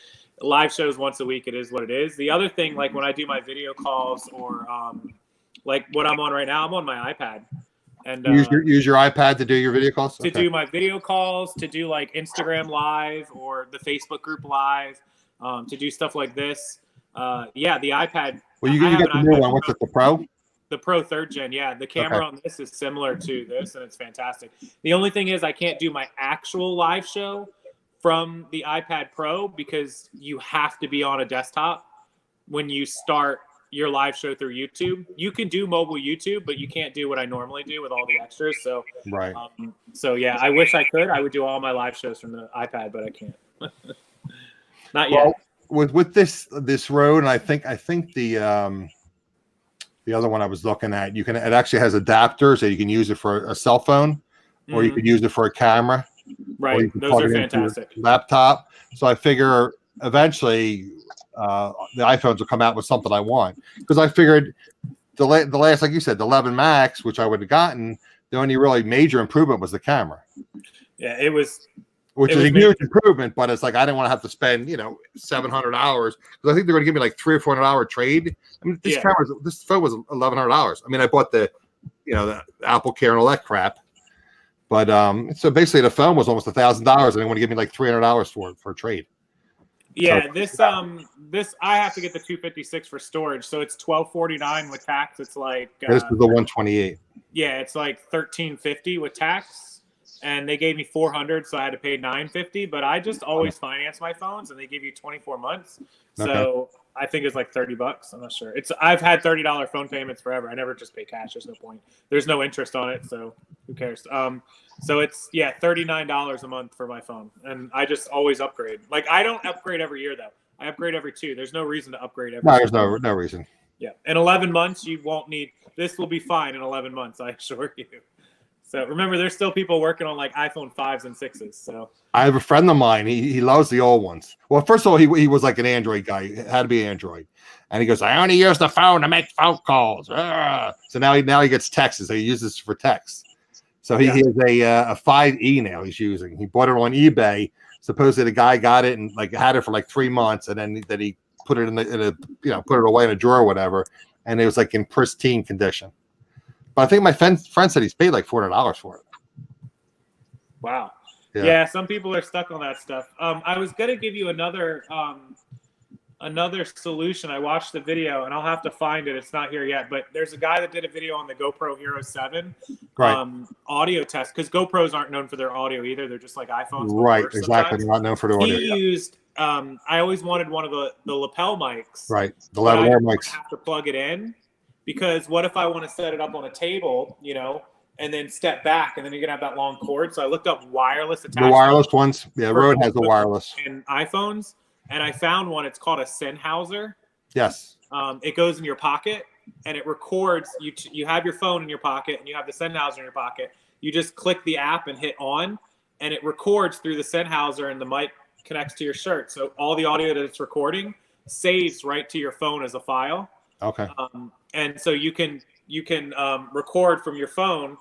live shows once a week, it is what it is. The other thing, like when I do my video calls or like what I'm on right now, I'm on my iPad. And use your iPad to do your video calls? To do my video calls, to do like Instagram Live or the Facebook group Live, to do stuff like this. Yeah, the iPad. Well, you got the new one. What's it, the Pro? The Pro 3rd Gen, yeah. The camera on this is similar to this, and it's fantastic. The only thing is I can't do my actual live show from the iPad Pro, because you have to be on a desktop when you start your live show through YouTube. You can do mobile YouTube, but you can't do what I normally do with all the extras. So so yeah, I wish I could. I would do all my live shows from the iPad, but I can't. Not yet. Well, with this Rode, and I think the other one I was looking at, it actually has adapters that you can use it for a cell phone, or you could use it for a camera. Right, those are fantastic. Laptop. So I figure eventually the iPhones will come out with something I want, because I figured the last, like you said, the 11 Max, which I would have gotten, the only really major improvement was the camera. Yeah, it was, which is a huge improvement, but it's like I didn't want to have to spend $700, because I think they're going to give me like $300 or $400 trade. I mean, this phone was $1,100. I mean, I bought the Apple Care and all that crap, but so basically the phone was almost $1,000, and they want to give me like $300 for a trade. Yeah, this I have to get the 256 for storage, so it's $1,249 with tax. It's like this is the 128. Yeah, it's like $1,350 with tax, and they gave me $400, so I had to pay $950. But I just always finance my phones, and they give you 24 months, so I think it's like $30. I'm not sure. I've had $30 phone payments forever. I never just pay cash. There's no point. There's no interest on it, so who cares? So it's $39 a month for my phone, and I just always upgrade. Like I don't upgrade every year though. I upgrade every 2. There's no reason to upgrade every. No, there's no reason. Yeah, in 11 months you won't need. This will be fine in 11 months, I assure you. So remember, there's still people working on like iPhone 5s and 6s. So I have a friend of mine. He loves the old ones. Well, first of all, he was like an Android guy. It had to be Android, and he goes, "I only use the phone to make phone calls." So now he gets texts. So he uses it for text. So he has a 5E now. He's using. He bought it on eBay. Supposedly the guy got it and like had it for like 3 months, and then he put it in a put it away in a drawer or whatever, and it was like in pristine condition. But I think my friend said he's paid like $400 for it. Wow. Yeah, some people are stuck on that stuff. I was gonna give you another solution. I watched the video, and I'll have to find it. It's not here yet, but there's a guy that did a video on the GoPro Hero 7 audio test, because GoPros aren't known for their audio either. They're just like iPhones. Right, exactly. They're not known for their audio. He used. I always wanted one of the lapel mics. Right, the lavalier mics. I have to plug it in, because what if I want to set it up on a table, and then step back, and then you're gonna have that long cord. So I looked up wireless attachment. The wireless ones, yeah. Rode has the wireless. In iPhones, and I found one. It's called a Sennheiser. Yes. It goes in your pocket, and it records. You have your phone in your pocket, and you have the Sennheiser in your pocket. You just click the app and hit on, and it records through the Sennheiser, and the mic connects to your shirt. So all the audio that it's recording saves right to your phone as a file. Okay. And so you can record from your phone,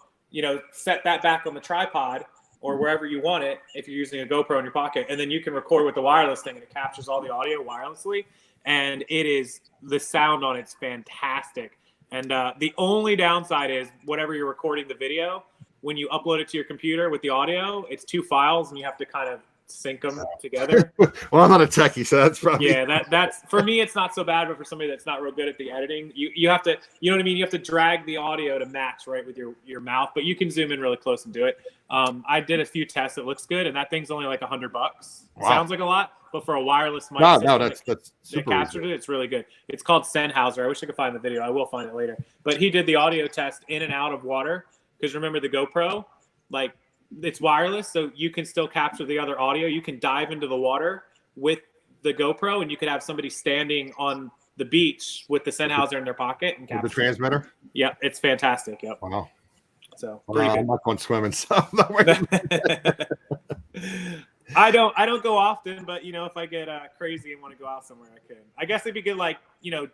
set that back on the tripod or wherever you want it if you're using a GoPro in your pocket, and then you can record with the wireless thing, and it captures all the audio wirelessly, and the sound on it's fantastic. And the only downside is whatever you're recording the video, when you upload it to your computer with the audio, it's 2 files, and you have to kind of sync them together. Well, I'm not a techie, so that's probably that's for me. It's not so bad, but for somebody that's not real good at the editing, you have to, you know what I mean. You have to drag the audio to match right with your mouth, but you can zoom in really close and do it. I did a few tests. It looks good, and that thing's only like $100. Wow. Sounds like a lot, but for a wireless mic, that's super it captured it. It's really good. It's called Sennheiser. I wish I could find the video. I will find it later. But he did the audio test in and out of water, because remember the GoPro, like, it's wireless, so you can still capture the other audio. You can dive into the water with the GoPro, and you could have somebody standing on the beach with the Sennheiser in their pocket and capture the transmitter. Yep, it's fantastic. Yep. Wow. So I'm not going swimming, so I'm not worried. I don't go often, but if I get crazy and want to go out somewhere, I could. I guess it'd be good, like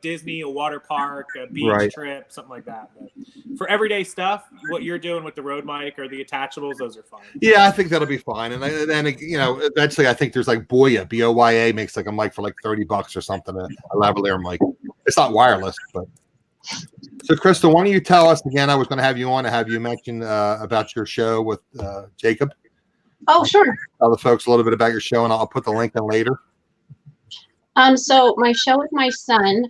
Disney, a water park, a beach trip, something like that. But for everyday stuff, what you're doing with the Rode mic or the attachables, those are fine. Yeah, I think that'll be fine. And then eventually, I think there's like Boya, BOYA makes like a mic for like $30 or something, a lavalier mic. It's not wireless, but. So, Crystal, why don't you tell us again? I was going to have you on to have you mention about your show with Jacob. Oh, sure. Tell the folks a little bit about your show, and I'll put the link in later. So my show with my son,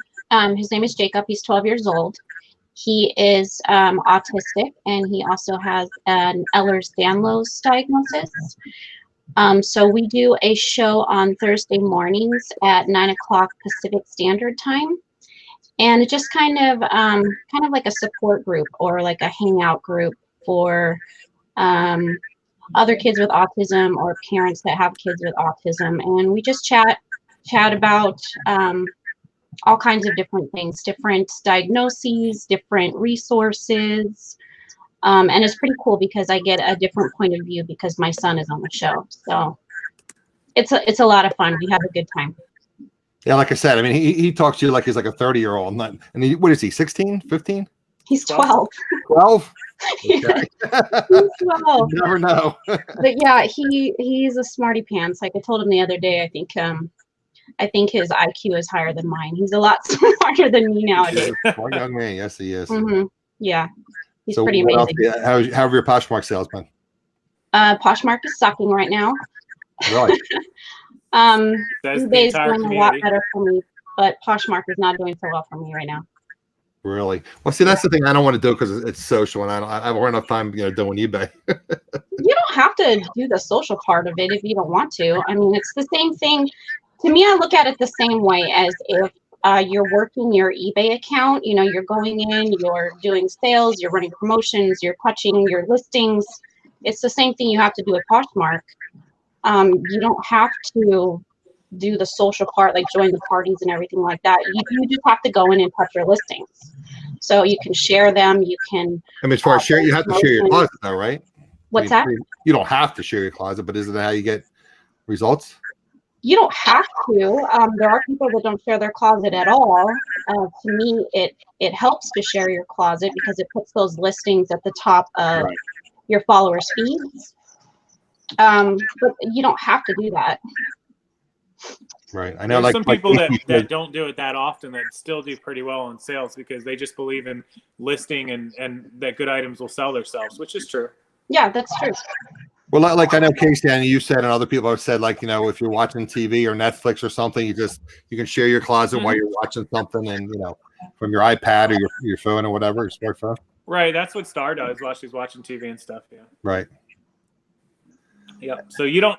his name is Jacob. He's 12 years old. He is autistic, and he also has an Ehlers-Danlos diagnosis. So we do a show on Thursday mornings at 9 o'clock Pacific Standard Time. And it's just kind of like a support group or like a hangout group for other kids with autism or parents that have kids with autism. And we just chat about all kinds of different things, different diagnoses, different resources. And it's pretty cool because I get a different point of view because my son is on the show. So it's a lot of fun. We have a good time. Yeah, like I said, I mean, he talks to you like he's like a 30-year-old. What is he, 16, 15? He's 12. 12? Okay. He's 12. You never know. But yeah, he's a smarty pants. Like I told him the other day, I think his IQ is higher than mine. He's a lot smarter than me nowadays. Smart young man, yes he is. Mm-hmm. Yeah, he's pretty amazing. How have your Poshmark sales been? Poshmark is sucking right now. Really? eBay's doing a lot better for me, but Poshmark is not doing so well for me right now. Really? Well, see, that's the thing I don't want to do because it's social, and I have enough time, doing eBay. You don't have to do the social part of it if you don't want to. I mean, it's the same thing. To me, I look at it the same way as if you're working your eBay account. You're going in, you're doing sales, you're running promotions, you're touching your listings. It's the same thing you have to do at Poshmark. You don't have to do the social part, like join the parties and everything like that. You just have to go in and touch your listings. So you can share them. You can. I mean, as far as share, you have to share your promotions. closet, though, right? What's I that? mean, you don't have to share your closet, but isn't that how you get results? You don't have to. There are people that don't share their closet at all. To me, it helps to share your closet because it puts those listings at the top of Right. your followers' feeds. But you don't have to do that. Right. I know, There's some people Casey said- that don't do it that often that still do pretty well on sales because they just believe in listing and that good items will sell themselves, which is true. Yeah, that's true. Well, like I know Casey and you said, and other people have said, like, if you're watching TV or Netflix or something, you can share your closet while you're watching something, and from your iPad or your phone or whatever, your smartphone. Right. That's what Star does while she's watching TV and stuff. Yeah. Right. Yep. So you don't,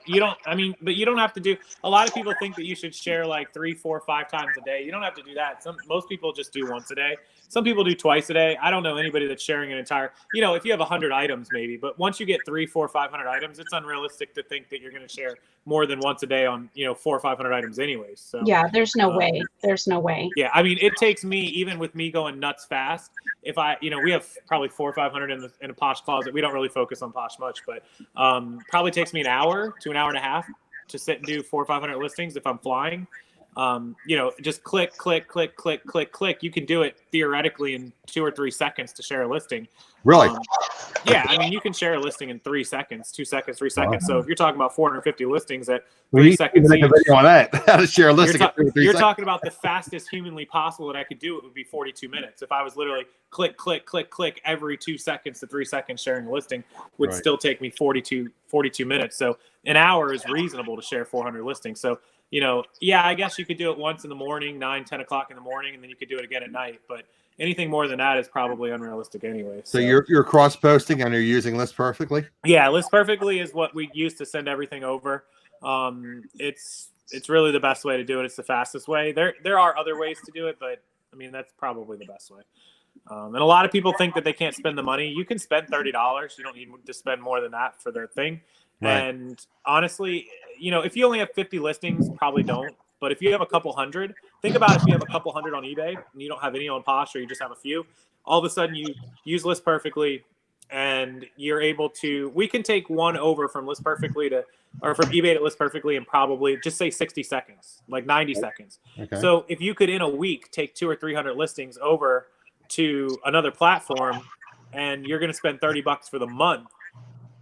but you don't have to do, a lot of people think that you should share like 3, 4, 5 times a day. You don't have to do that. Most people just do once a day. Some people do twice a day. I don't know anybody that's sharing an entire, if you have 100 items maybe, but once you get 3, 4, 500 items, it's unrealistic to think that you're going to share more than once a day on, 400 or 500 items anyways. So Yeah, there's no way. There's no way. yeah. I mean, it takes me, even with me going nuts fast, if I, we have probably 400 or 500 in a Posh closet. We don't really focus on Posh much, but probably takes me an hour to an hour and a half to sit and do 400 or 500 listings if I'm flying. Just click. You can do it theoretically in 2 or 3 seconds to share a listing. Really? Yeah, I mean, you can share a listing in 3 seconds, 2 seconds, 3 seconds. So if you're talking about 450 listings at 3 seconds make a each, video on that. How to share a listing? you're talking about the fastest humanly possible that I could do it would be 42 minutes. If I was literally click every 2 seconds to 3 seconds sharing a listing would still take me 42 minutes. So an hour is reasonable to share 400 listings. So, I guess you could do it once in the morning, 9, 10 o'clock in the morning, and then you could do it again at night. But anything more than that is probably unrealistic anyway. So you're cross posting and you're using List Perfectly? Yeah, List Perfectly is what we use to send everything over. It's really the best way to do it. It's the fastest way. There are other ways to do it, but I mean that's probably the best way. And a lot of people think that they can't spend the money. You can spend $30. You don't need to spend more than that for their thing. Right. And honestly, if you only have 50 listings, probably don't. But if you have a couple hundred, think about if you have a couple hundred on eBay and you don't have any on Posh or you just have a few, all of a sudden you use List Perfectly and you're able to, we can take one over from List Perfectly or from eBay to List Perfectly and probably just say 60 seconds, like 90 seconds. Okay. So if you could in a week take 200 or 300 listings over to another platform and you're going to spend $30 for the month,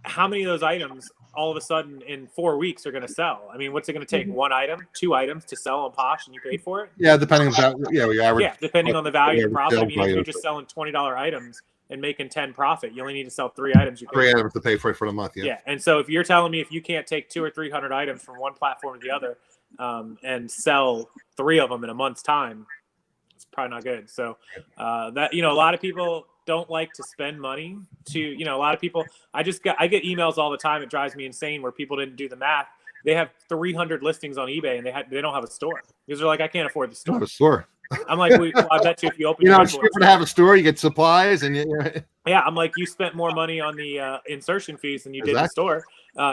how many of those items all of a sudden in 4 weeks are going to sell? I mean, what's it going to take? 1 item, 2 items to sell on Posh and you paid for it? Yeah, depending on your average. Yeah, depending on the value of the profit. I mean, if you're just selling $20 items and making 10 profit, you only need to sell 3 items. 3 items to pay for it for the month. Yeah. Yeah, and so if you're telling me if you can't take 200 or 300 items from one platform to the other and sell 3 of them in a month's time, it's probably not good. So that a lot of people don't like to spend money to, a lot of people, I get emails all the time. It drives me insane where people didn't do the math. They have 300 listings on eBay and they don't have a store because they're like, I can't afford the store. Have a store. I'm like, I bet you if you open, it's cheaper to have a store. You get supplies and yeah. I'm like, you spent more money on the insertion fees than you did the store.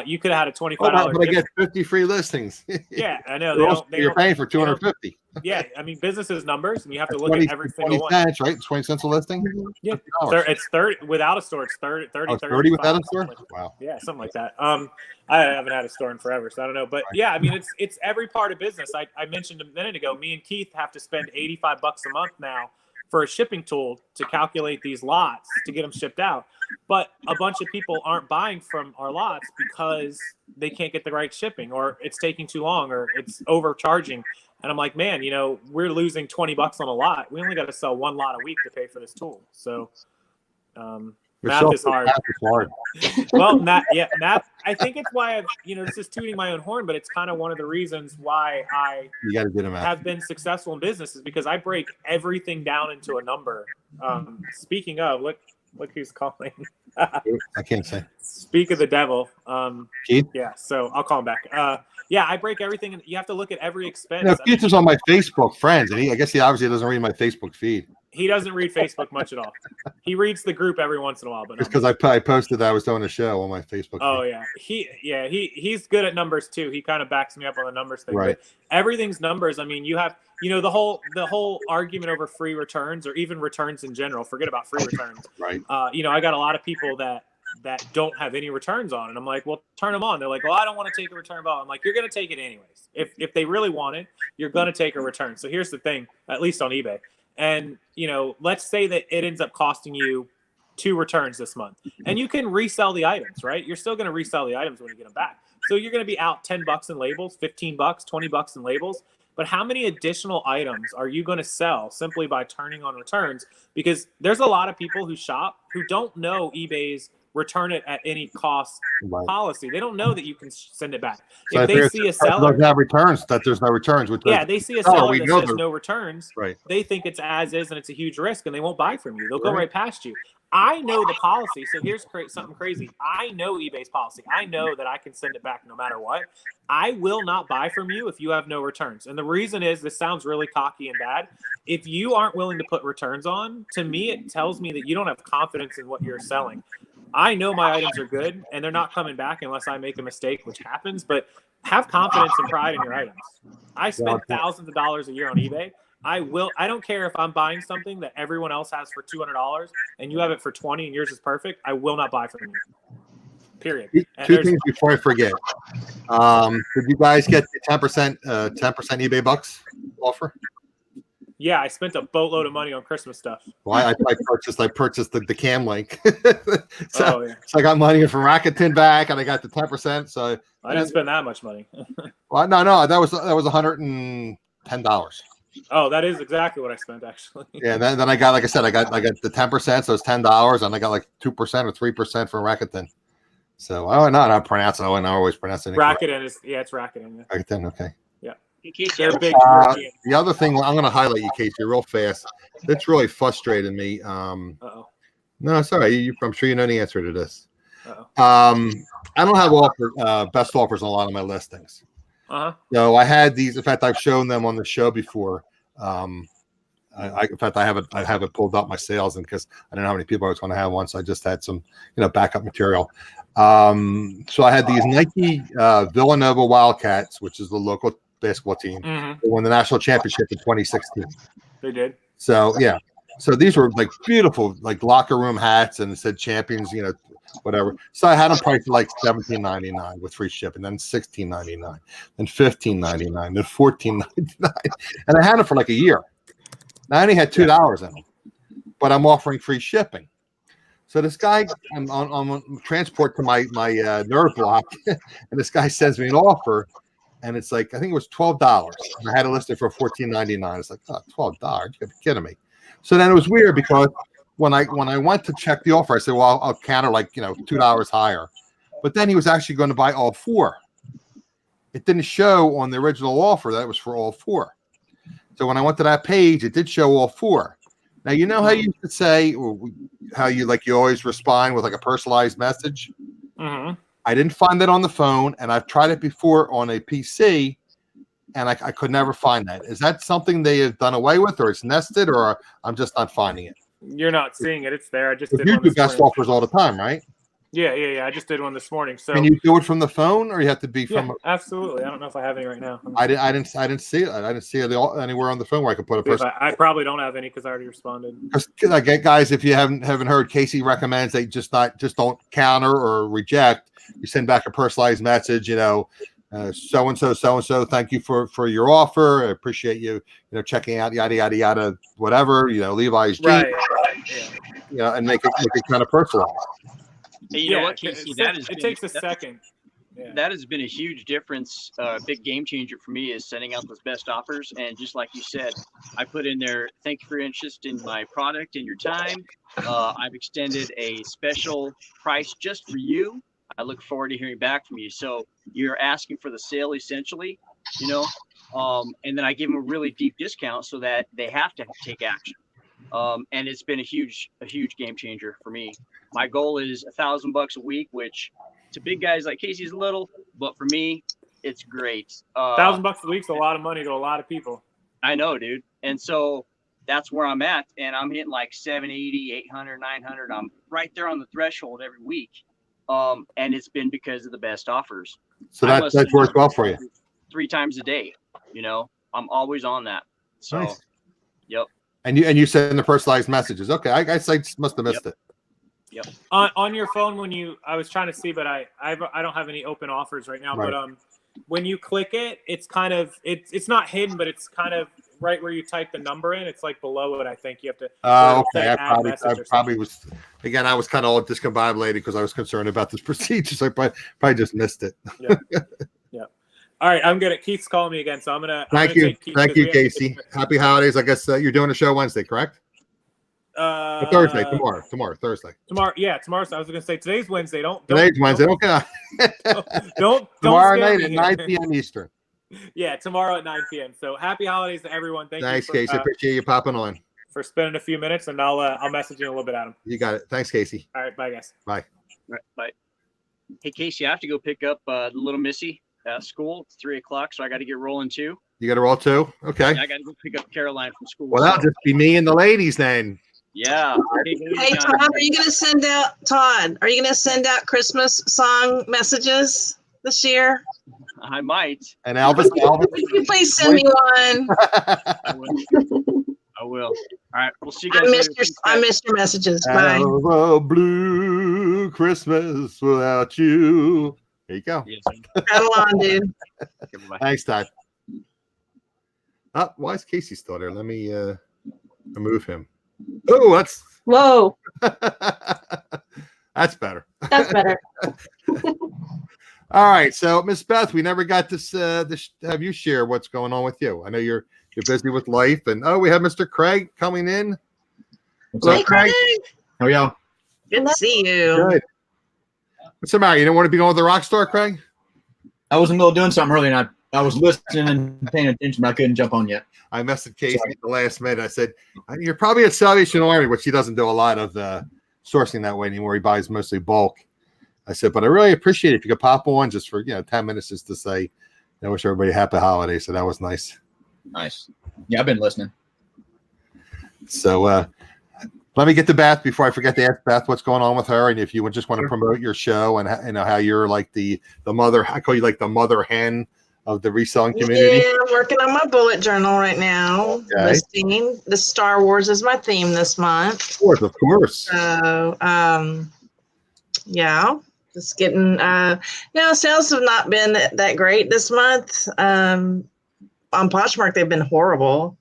You could have had a $25. But I get 50 free listings. Yeah, I know. You're paying for 250. Yeah, I mean, businesses numbers, and you have to look at every single one. 20 cents, right? 20 cents a listing? Yeah, it's 30 without a store. It's 30, 30 without a store? Wow. Yeah, something like that. I haven't had a store in forever, so I don't know. But yeah, I mean, it's every part of business. I mentioned a minute ago, me and Keith have to spend $85 a month now for a shipping tool to calculate these lots to get them shipped out. But a bunch of people aren't buying from our lots because they can't get the right shipping, or it's taking too long, or it's overcharging. And I'm like, man, we're losing $20 on a lot. We only got to sell 1 lot a week to pay for this tool. So math is hard. Well, math. I think it's why this is tooting my own horn, but it's kind of one of the reasons why I have been successful in business is because I break everything down into a number. Speaking of, look who's calling. I can't say. Speak of the devil. Keith? Yeah, so I'll call him back. Yeah, I break everything, and you have to look at every expense. Keith is on my Facebook friends, and I guess he obviously doesn't read my Facebook feed. He doesn't read Facebook much at all. He reads the group every once in a while, but Just because I posted that I was doing a show on my Facebook. Oh feed. yeah. He's good at numbers too. He kind of backs me up on the numbers thing. Right. But everything's numbers. I mean, you have the whole argument over free returns or even returns in general. Forget about free returns. Right. I got a lot of people that don't have any returns on, and I'm like, well, turn them on. They're like, well, I don't want to take a return ball. I'm like, you're going to take it anyways. If they really want it, you're going to take a return. So here's the thing, at least on eBay. And, let's say that it ends up costing you 2 returns this month, and you can resell the items, right? You're still going to resell the items when you get them back. So you're going to be out $10 in labels, $15, $20 in labels. But how many additional items are you going to sell simply by turning on returns? Because there's a lot of people who shop who don't know eBay's return it at any cost policy. They don't know that you can send it back. So if they see a seller doesn't have returns, that there's no returns. they see a seller that says no returns. Right. They think it's as is and it's a huge risk, and they won't buy from you. They'll go right past you. I know the policy. So here's something crazy. I know eBay's policy. I know that I can send it back no matter what. I will not buy from you if you have no returns. And the reason is, this sounds really cocky and bad. If you aren't willing to put returns on, to me, it tells me that you don't have confidence in what you're selling. I know my items are good and they're not coming back unless I make a mistake, which happens, but have confidence and pride in your items. I spend thousands of dollars a year on eBay. I don't care if I'm buying something that everyone else has for $200 and you have it for $20 and yours is perfect. I will not buy from you. Period. Two things before I forget. Did you guys get the 10% eBay bucks offer? Yeah, I spent a boatload of money on Christmas stuff. Well, I purchased the cam link. So I got money from Rakuten back, and I got the 10%. So I didn't spend that much money. Well, no, that was $110. Oh, that is exactly what I spent actually. Yeah, then I got, like I said, I got the 10%, so it's $10, and I got like 2% or 3% from Rakuten. So I always pronounce it. Rakuten it's Rakuten. Yeah. Rakuten, okay. Yeah. They're big. The other thing I'm going to highlight you, Casey, real fast. It's really frustrated me. No, sorry. I'm sure you know the answer to this. I don't have best offers on a lot of my listings. So I had these. In fact, I've shown them on the show before. In fact, I have it pulled up my sales, and because I didn't know how many people I was going to have one, so I just had some, backup material. So I had these Nike Villanova Wildcats, which is the local basketball team. They won the national championship in 2016. They did. So yeah. So these were like beautiful, like locker room hats, and it said champions, whatever. So I had them priced like $17.99 with free shipping, then $16.99, then $15.99, then $14.99, and I had them for like a year. Now I only had $2 in them, but I'm offering free shipping. So this guy, I'm on transport to my nerve block, and this guy sends me an offer, and it's like, I think it was $12. And I had it listed for $14.99. It's like, oh, $12? You gotta be kidding me. So then it was weird because when I went to check the offer, I said, well, I'll counter like, $2 higher. But then he was actually going to buy all 4. It didn't show on the original offer that it was for all 4. So when I went to that page, it did show all 4. Now, you know how you used to say, how you always respond with like a personalized message? I didn't find that on the phone, and I've tried it before on a PC, and I could never find that. Is that something they have done away with, or it's nested, or I'm just not finding it? You're not seeing it. It's there. I just did You one do this best morning. offers all the time, right? Yeah. I just did one this morning. So Can you do it from the phone, or you have to be from? Absolutely. I don't know if I have any right now. I didn't see it. I didn't see it anywhere on the phone where I could put a person. I probably don't have any because I already responded. Because guys, if you haven't heard, Casey recommends they just don't counter or reject. You send back a personalized message. So and so. Thank you for your offer. I appreciate you checking out yada yada yada whatever. Levi's jeans. Right. Yeah. And make it kind of personalized. Hey, you know what, Casey? It takes a second. Yeah. That has been a huge difference, big game changer for me is sending out those best offers. And just like you said, I put in there, thank you for your interest in my product and your time. I've extended a special price just for you. I look forward to hearing back from you. So you're asking for the sale essentially, and then I give them a really deep discount so that they have to take action. And it's been a huge game changer for me. My goal is $1,000 a week, which to big guys like Casey is little, but for me, it's great. $1,000 a week's a lot of money to a lot of people. I know, dude. And so that's where I'm at. And I'm hitting like 780, 800, 900. I'm right there on the threshold every week. And it's been because of the best offers. So that's worked well for you. 3 times a day. I'm always on that. So, nice. Yep. And you send the personalized messages. Okay, I guess I must have missed it. Yep. On your phone, I was trying to see, but I don't have any open offers right now. Right. But when you click it, it's kind of it's not hidden, but it's kind of right where you type the number in. It's like below it. I think you have to. Okay. I probably was. Again, I was kind of all discombobulated because I was concerned about this procedure. So I probably just missed it. Yeah. Yeah. All right, I'm gonna. Keith's calling me again, so I'm gonna. Thank you, Casey. Happy holidays. I guess you're doing a show Wednesday, correct? Thursday, tomorrow, Thursday. Tomorrow, yeah, tomorrow. I was gonna say today's Wednesday. Today's Wednesday. Okay. Don't tomorrow night at 9 p.m. Eastern. Yeah, tomorrow at 9 p.m. So happy holidays to everyone. Thanks, Casey. Appreciate you popping on. For spending a few minutes, and I'll message you in a little bit, Adam. You got it. Thanks, Casey. All right, bye, guys. Bye. Right, bye. Hey, Casey, I have to go pick up the little Missy at school. It's 3:00, so I got to get rolling too. You got to roll too? Okay. Yeah, I got to go pick up Caroline from school. Well, that'll just be me and the ladies then. Yeah. Hey, Todd, are you going to send out Christmas song messages this year? I might. And Elvis. Could you please send me one? I will. All right. We'll see you guys later. I missed your messages. Bye. Have a blue Christmas without you. There you go. Yes, Battle on, dude. okay, Thanks, Todd. Why is Casey still there? Let me remove him. Oh, that's Whoa, that's better. that's better. All right, so Miss Beth, we never got to have you share what's going on with you. I know you're busy with life, and we have Mr. Craig coming in. Hey, Craig. How are y'all? Good to see you. Good. What's the matter? You don't want to be going with the Rockstar, Craig? I was in the middle of doing something earlier, and I was listening and paying attention, but I couldn't jump on yet. I messaged Casey at the last minute. I said, "You're probably at Salvation Army," which he doesn't do a lot of sourcing that way anymore. He buys mostly bulk. I said, but I really appreciate it if you could pop on just for 10 minutes just to say, I wish everybody happy holidays. So that was nice. Nice. Yeah, I've been listening. So let me get to Beth before I forget to ask Beth what's going on with her, and if you would just want to promote your show and how you're like the mother. I call you like the mother hen of the reselling community. Yeah, I'm working on my bullet journal right now. Okay. Listing the Star Wars is my theme this month. Of course. So, yeah, just getting. Sales have not been that great this month. On Poshmark, they've been horrible.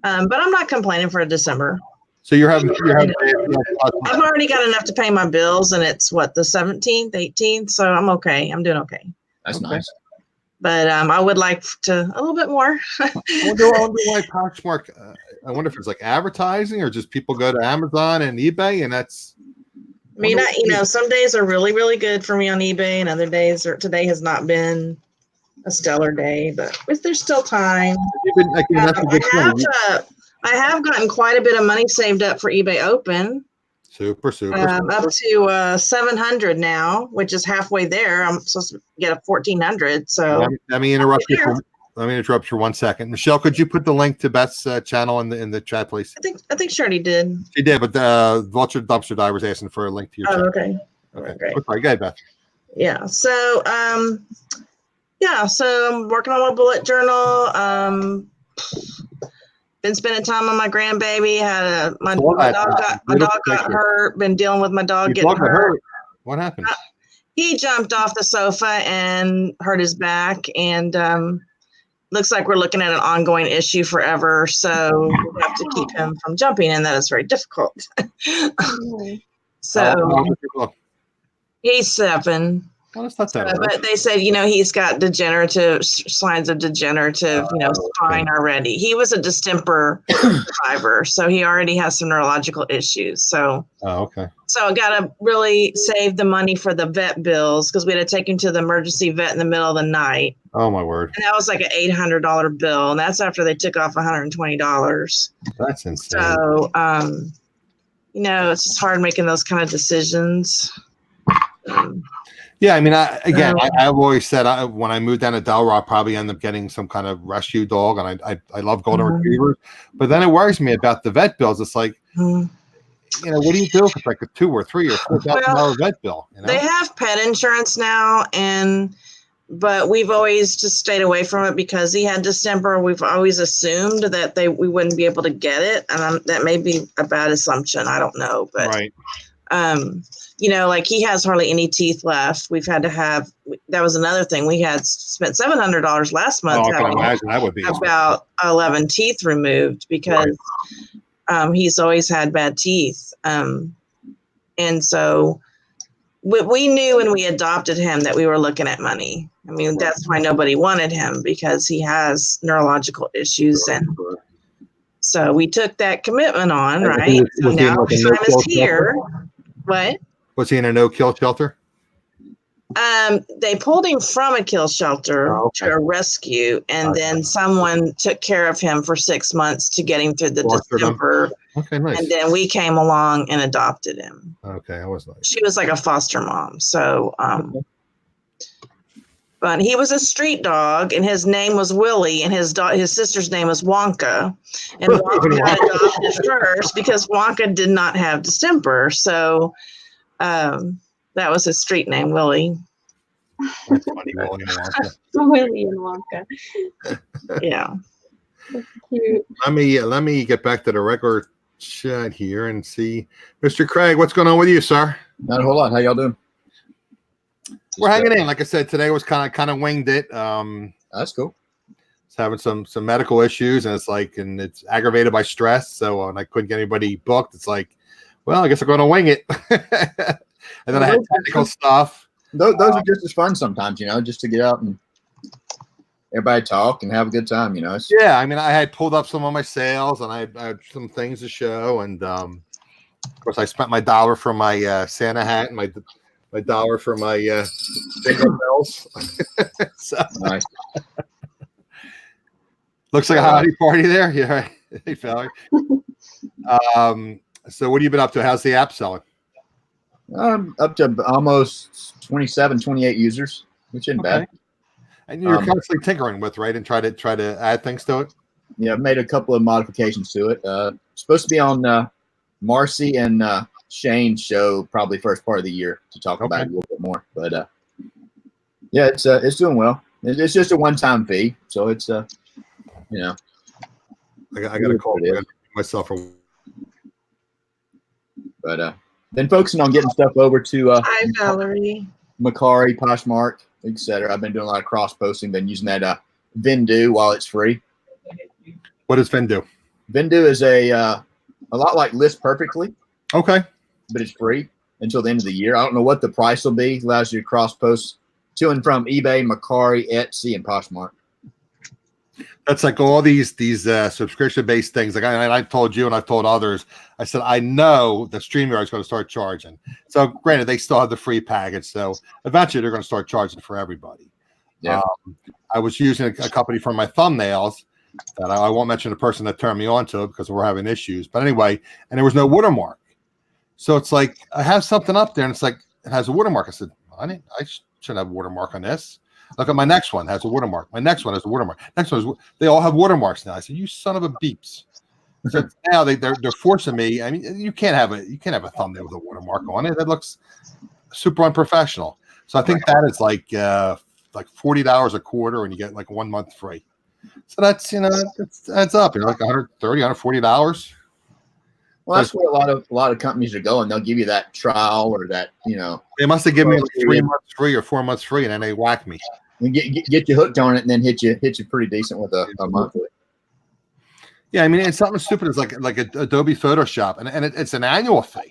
But I'm not complaining for December. So you're having. I've already got enough to pay my bills, and it's the 17th, 18th. So I'm okay. I'm doing okay. That's nice. But I would like to a little bit more. I wonder why Poshmark. I wonder if it's like advertising or just people go to Amazon and eBay, and that's. I mean, some days are really, really good for me on eBay, and other days today has not been a stellar day, but there's still time. I have gotten quite a bit of money saved up for eBay Open. Super. Up to 700 now, which is halfway there. I'm supposed to get a 1,400. So let me interrupt you. Let me interrupt for 1 second. Michelle, could you put the link to Beth's channel in the chat, please? I think she already did. She did, but Vulture Dumpster Dive was asking for a link to your channel. Okay. Okay. Sorry, go ahead, Beth. Yeah. So so I'm working on my bullet journal. Been spending time on my grandbaby. My dog got hurt. Been dealing with my dog getting hurt. What happened? He jumped off the sofa and hurt his back, and looks like we're looking at an ongoing issue forever. So we have to keep him from jumping, and that is very difficult. So he's 7. Well, that's not that but they said, he's got signs of degenerative, spine already. He was a distemper survivor, so he already has some neurological issues. So, okay. So I got to really save the money for the vet bills because we had to take him to the emergency vet in the middle of the night. Oh my word! And that was like an $800 bill, and that's after they took off $120. That's insane. So, it's just hard making those kind of decisions. Yeah, I mean, I've always said when I moved down to Delaware, I'll probably end up getting some kind of rescue dog, and I love golden retrievers. But then it worries me about the vet bills. It's like, what do you do if it's like a $2,000 or $3,000 or $4,000 vet bill? They have pet insurance now, but we've always just stayed away from it because he had distemper. We've always assumed that we wouldn't be able to get it, and that may be a bad assumption. I don't know, but right. Like he has hardly any teeth left. We've had to have, that was another thing. We had spent $700 last month I can imagine that would be about 11 teeth removed because he's always had bad teeth. And so we knew when we adopted him that we were looking at money. I mean, that's why nobody wanted him, because he has neurological issues. And so we took that commitment on, right? So now the time is here. What? Was he in a no-kill shelter? They pulled him from a kill shelter to a rescue, and then someone took care of him for 6 months to get him through the distemper. Okay, nice. And then we came along and adopted him. Okay, that was nice. She was like a foster mom. So, but he was a street dog, and his name was Willie, and his sister's name was Wonka. And Wonka got adopted first because Wonka did not have distemper. So, that was his street name, Willie. That's funny, Willie and Wonka. Willie and Wonka. Yeah. Cute. Let me get back to the regular chat here and see, Mr. Craig, what's going on with you, sir? Not a whole lot. How y'all doing? We're hanging in. Like I said, today was kind of winged it. That's cool. It's having some medical issues, and it's aggravated by stress. So and I couldn't get anybody booked. It's like, well, I guess I'm going to wing it. And then I had technical stuff. Those are just as fun sometimes, just to get out and everybody talk and have a good time, Yeah, I mean, I had pulled up some of my sales, and I had some things to show, and of course, I spent my $1 for my Santa hat and my $1 for my jingle bells. So, nice. Looks like a holiday party there. Yeah, right. Hey, fella. So what have you been up to? How's the app selling? Up to almost 27, 28 users, which isn't bad. And you're constantly tinkering with, right? And try to add things to it. Yeah, I've made a couple of modifications to it. Supposed to be on Marcy and Shane's show probably first part of the year to talk about it a little bit more. But yeah, it's doing well. It's just a one-time fee, so it's I got to call myself. But been focusing on getting stuff over to Hi, Valerie, Macari, Poshmark, etc. I've been doing a lot of cross posting. Been using that Vendu while it's free. What is Vendu? Vendu is a lot like List Perfectly. Okay. But it's free until the end of the year. I don't know what the price will be. It allows you to cross post to and from eBay, Macari, Etsy, and Poshmark. That's like all these subscription-based things. Like I've told you and I've told others, I said, I know that StreamYard is going to start charging. So granted, they still have the free package. So eventually they're going to start charging for everybody. Yeah. I was using a company for my thumbnails that I won't mention the person that turned me on to it because we're having issues. But anyway, and there was no watermark. So it's like, I have something up there and it's like, it has a watermark. I said, I shouldn't have a watermark on this. Look at my next one has a watermark. My next one has a watermark. Next one they all have watermarks now. I said, you son of a beeps. So now they're forcing me. I mean, you can't have a thumbnail with a watermark on it. That looks super unprofessional. So I think that is like $40 a quarter, and you get like 1 month free. So that's adds up. You're like $130, $140. Well, that's where a lot of companies are going. They'll give you that trial or that They must have given me like 3 months free or 4 months free, and then they whack me. And get you hooked on it, and then hit you pretty decent with a monthly. Yeah, I mean, it's something stupid as like Adobe Photoshop, and it's an annual fee.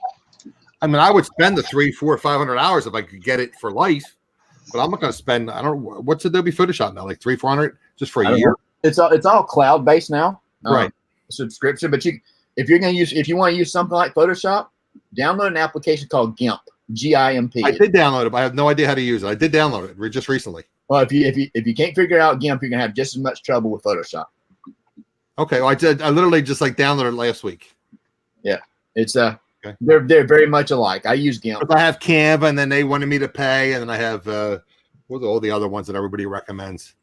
I mean, I would spend the $300, $400, $500 if I could get it for life, but I'm not going to spend. I don't know what's Adobe Photoshop now, like $300, $400 just for a year. It's all cloud based now, right? Subscription, but if you want to use something like Photoshop, download an application called GIMP, GIMP. I did download it, but I have no idea how to use it. I did download it just recently. Well, if you can't figure out GIMP, you're gonna have just as much trouble with Photoshop. Okay, well, I literally just like downloaded it last week. Yeah, it's Okay. They're very much alike. I use GIMP. But I have Canva, and then they wanted me to pay, and then I have what are all the other ones that everybody recommends.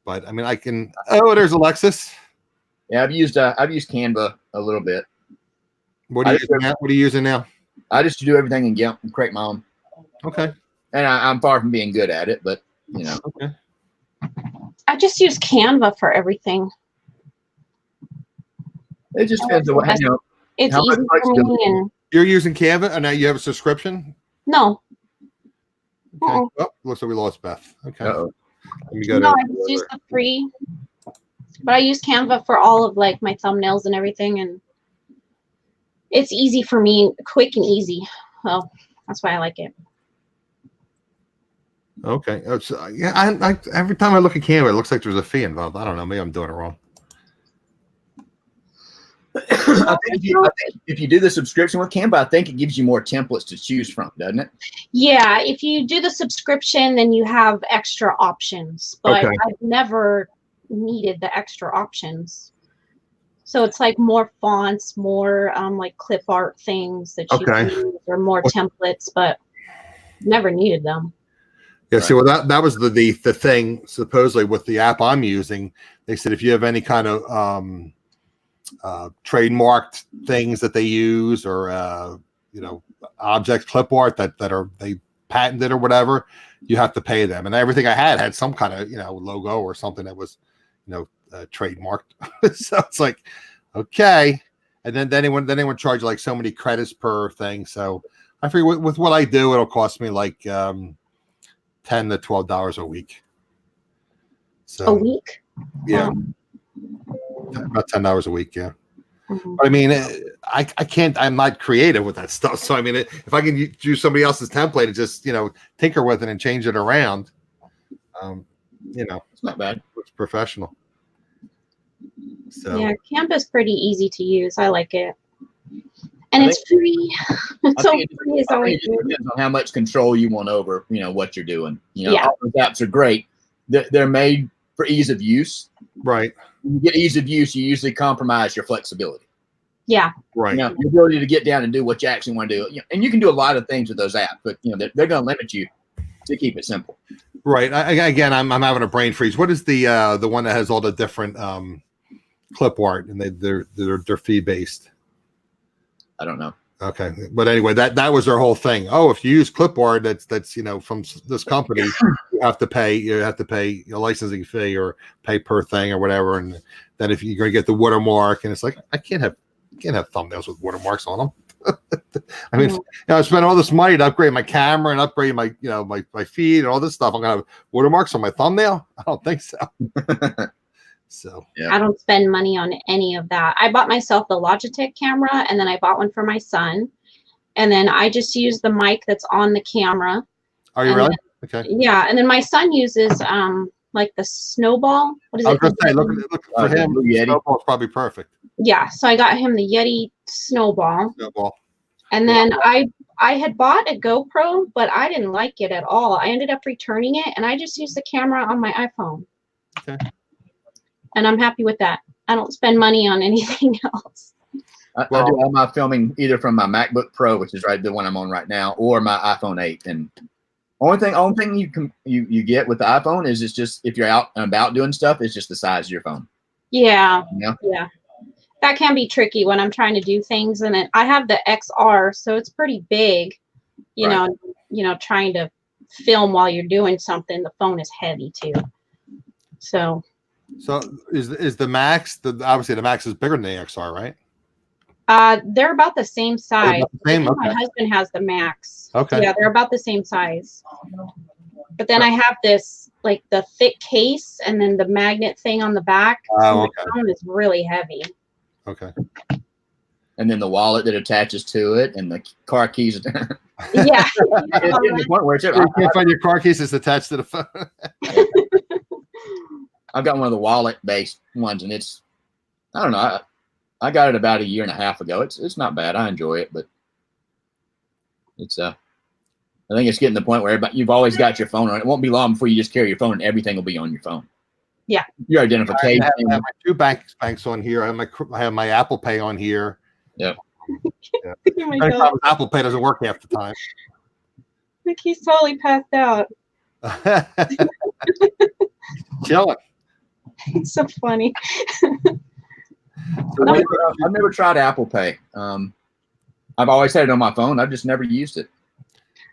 But I mean, I can. Oh, there's Alexis. Yeah, I've used Canva a little bit. What are you using now? What are you using now? I just do everything in GIMP and create my own. Okay. And I'm far from being good at it, but Okay. I just use Canva for everything. It just depends on what It's how much easy for me. And You're using Canva, and now you have a subscription. no, Okay. Oh, looks like we lost Beth. Okay. Uh-oh. Let me go no, to. I just use the free. But I use Canva for all of like my thumbnails and everything, and it's easy for me, quick and easy. Well, that's why I like it. Okay. Yeah. I every time I look at Canva, it looks like there's a fee involved. I don't know. Maybe I'm doing it wrong. I think if you do the subscription with Canva, I think it gives you more templates to choose from, doesn't it? Yeah, if you do the subscription, then you have extra options. But Okay. I've never needed the extra options. So it's like more fonts, more like clip art things that you can use, or more templates, but never needed them. Yeah, see, well, that was the thing supposedly with the app I'm using. They said if you have any kind of trademarked things that they use, or object clip art that are they patented or whatever, you have to pay them. And everything I had some kind of logo or something that was trademarked. So it's like, okay. And then they would charge like so many credits per thing. So I figure with what I do, it'll cost me like $10 to $12 a week. So A week? Yeah. About $10 a week, yeah. Mm-hmm. But I mean, I can't. I'm not creative with that stuff. So I mean, if I can use somebody else's template and just tinker with it and change it around, it's not bad. It's professional. So yeah, Canva's pretty easy to use. I like it, and it's free. So free is always good. It depends on how much control you want over what you're doing. Yeah. All those apps are great. They're made for ease of use. Right. When you get ease of use, you usually compromise your flexibility. Yeah. Right. Your ability to get down and do what you actually want to do. And you can do a lot of things with those apps, but they're going to limit you to keep it simple. Right. I'm having a brain freeze. What is the one that has all the different clip art and they're fee based? I don't know. Okay, but anyway, that was their whole thing. Oh, if you use clipboard that's from this company, you have to pay a licensing fee or pay per thing or whatever. And then if you're going to get the watermark, and it's like I can't have thumbnails with watermarks on them. I mean, I spent all this money to upgrade my camera and upgrade my my feed and all this stuff. I'm going to have watermarks on my thumbnail? I don't think so. So I don't spend money on any of that. I bought myself the Logitech camera, and then I bought one for my son, and then I just use the mic that's on the camera. Are you really? Okay. Yeah, and then my son uses like the Snowball. What is it? I was going to say, look for him. Snowball is probably perfect. Yeah, so I got him the Yeti Snowball. And then I had bought a GoPro, but I didn't like it at all. I ended up returning it, and I just used the camera on my iPhone. Okay. And I'm happy with that. I don't spend money on anything else. I do all my filming either from my MacBook Pro, which is the one I'm on right now, or my iPhone 8. And only thing you get with the iPhone is it's just if you're out and about doing stuff, it's just the size of your phone. Yeah. Yeah. That can be tricky when I'm trying to do things, and I have the XR, so it's pretty big. You know, trying to film while you're doing something, the phone is heavy too. So is the Max obviously the Max is bigger than the XR, right? They're about the same size. Same? Okay. My husband has the Max. Okay. Yeah, they're about the same size. But then I have this like the thick case and then the magnet thing on the back. Oh, okay. My phone is really heavy. Okay. And then the wallet that attaches to it and the car keys. Yeah. It's getting to the point where you can't find your car keys is attached to the phone. I've got one of the wallet-based ones, and it's, I don't know, I got it about a year and a half ago. It's not bad. I enjoy it, but it's I think it's getting to the point where you've always got your phone on. It won't be long before you just carry your phone and everything will be on your phone. Yeah. Your identification. I have my two banks on here. I have my Apple Pay on here. Yeah. Yeah. Oh my The God. problem is Apple Pay doesn't work half the time. Like he's totally passed out. Chilling. It's so funny. I've never tried Apple Pay. I've always had it on my phone. I've just never used it.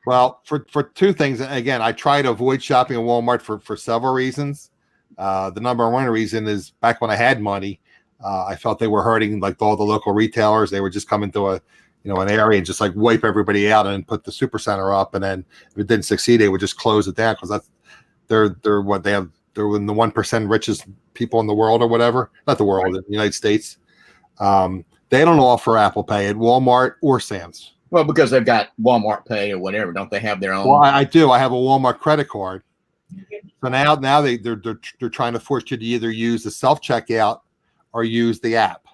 Well, for two things. Again, I try to avoid shopping at Walmart for several reasons. The number one reason is back when I had money, I felt they were hurting like all the local retailers. They would just come into an area and just like wipe everybody out and put the super center up, and then if it didn't succeed, they would just close it down because they're in the 1% richest people in the world or whatever. Not the world, in the United States. They don't offer Apple Pay at Walmart or Sam's. Well, because they've got Walmart Pay or whatever, don't they have their own? Well, I do. I have a Walmart credit card. So now they're trying to force you to either use the self checkout or use the app.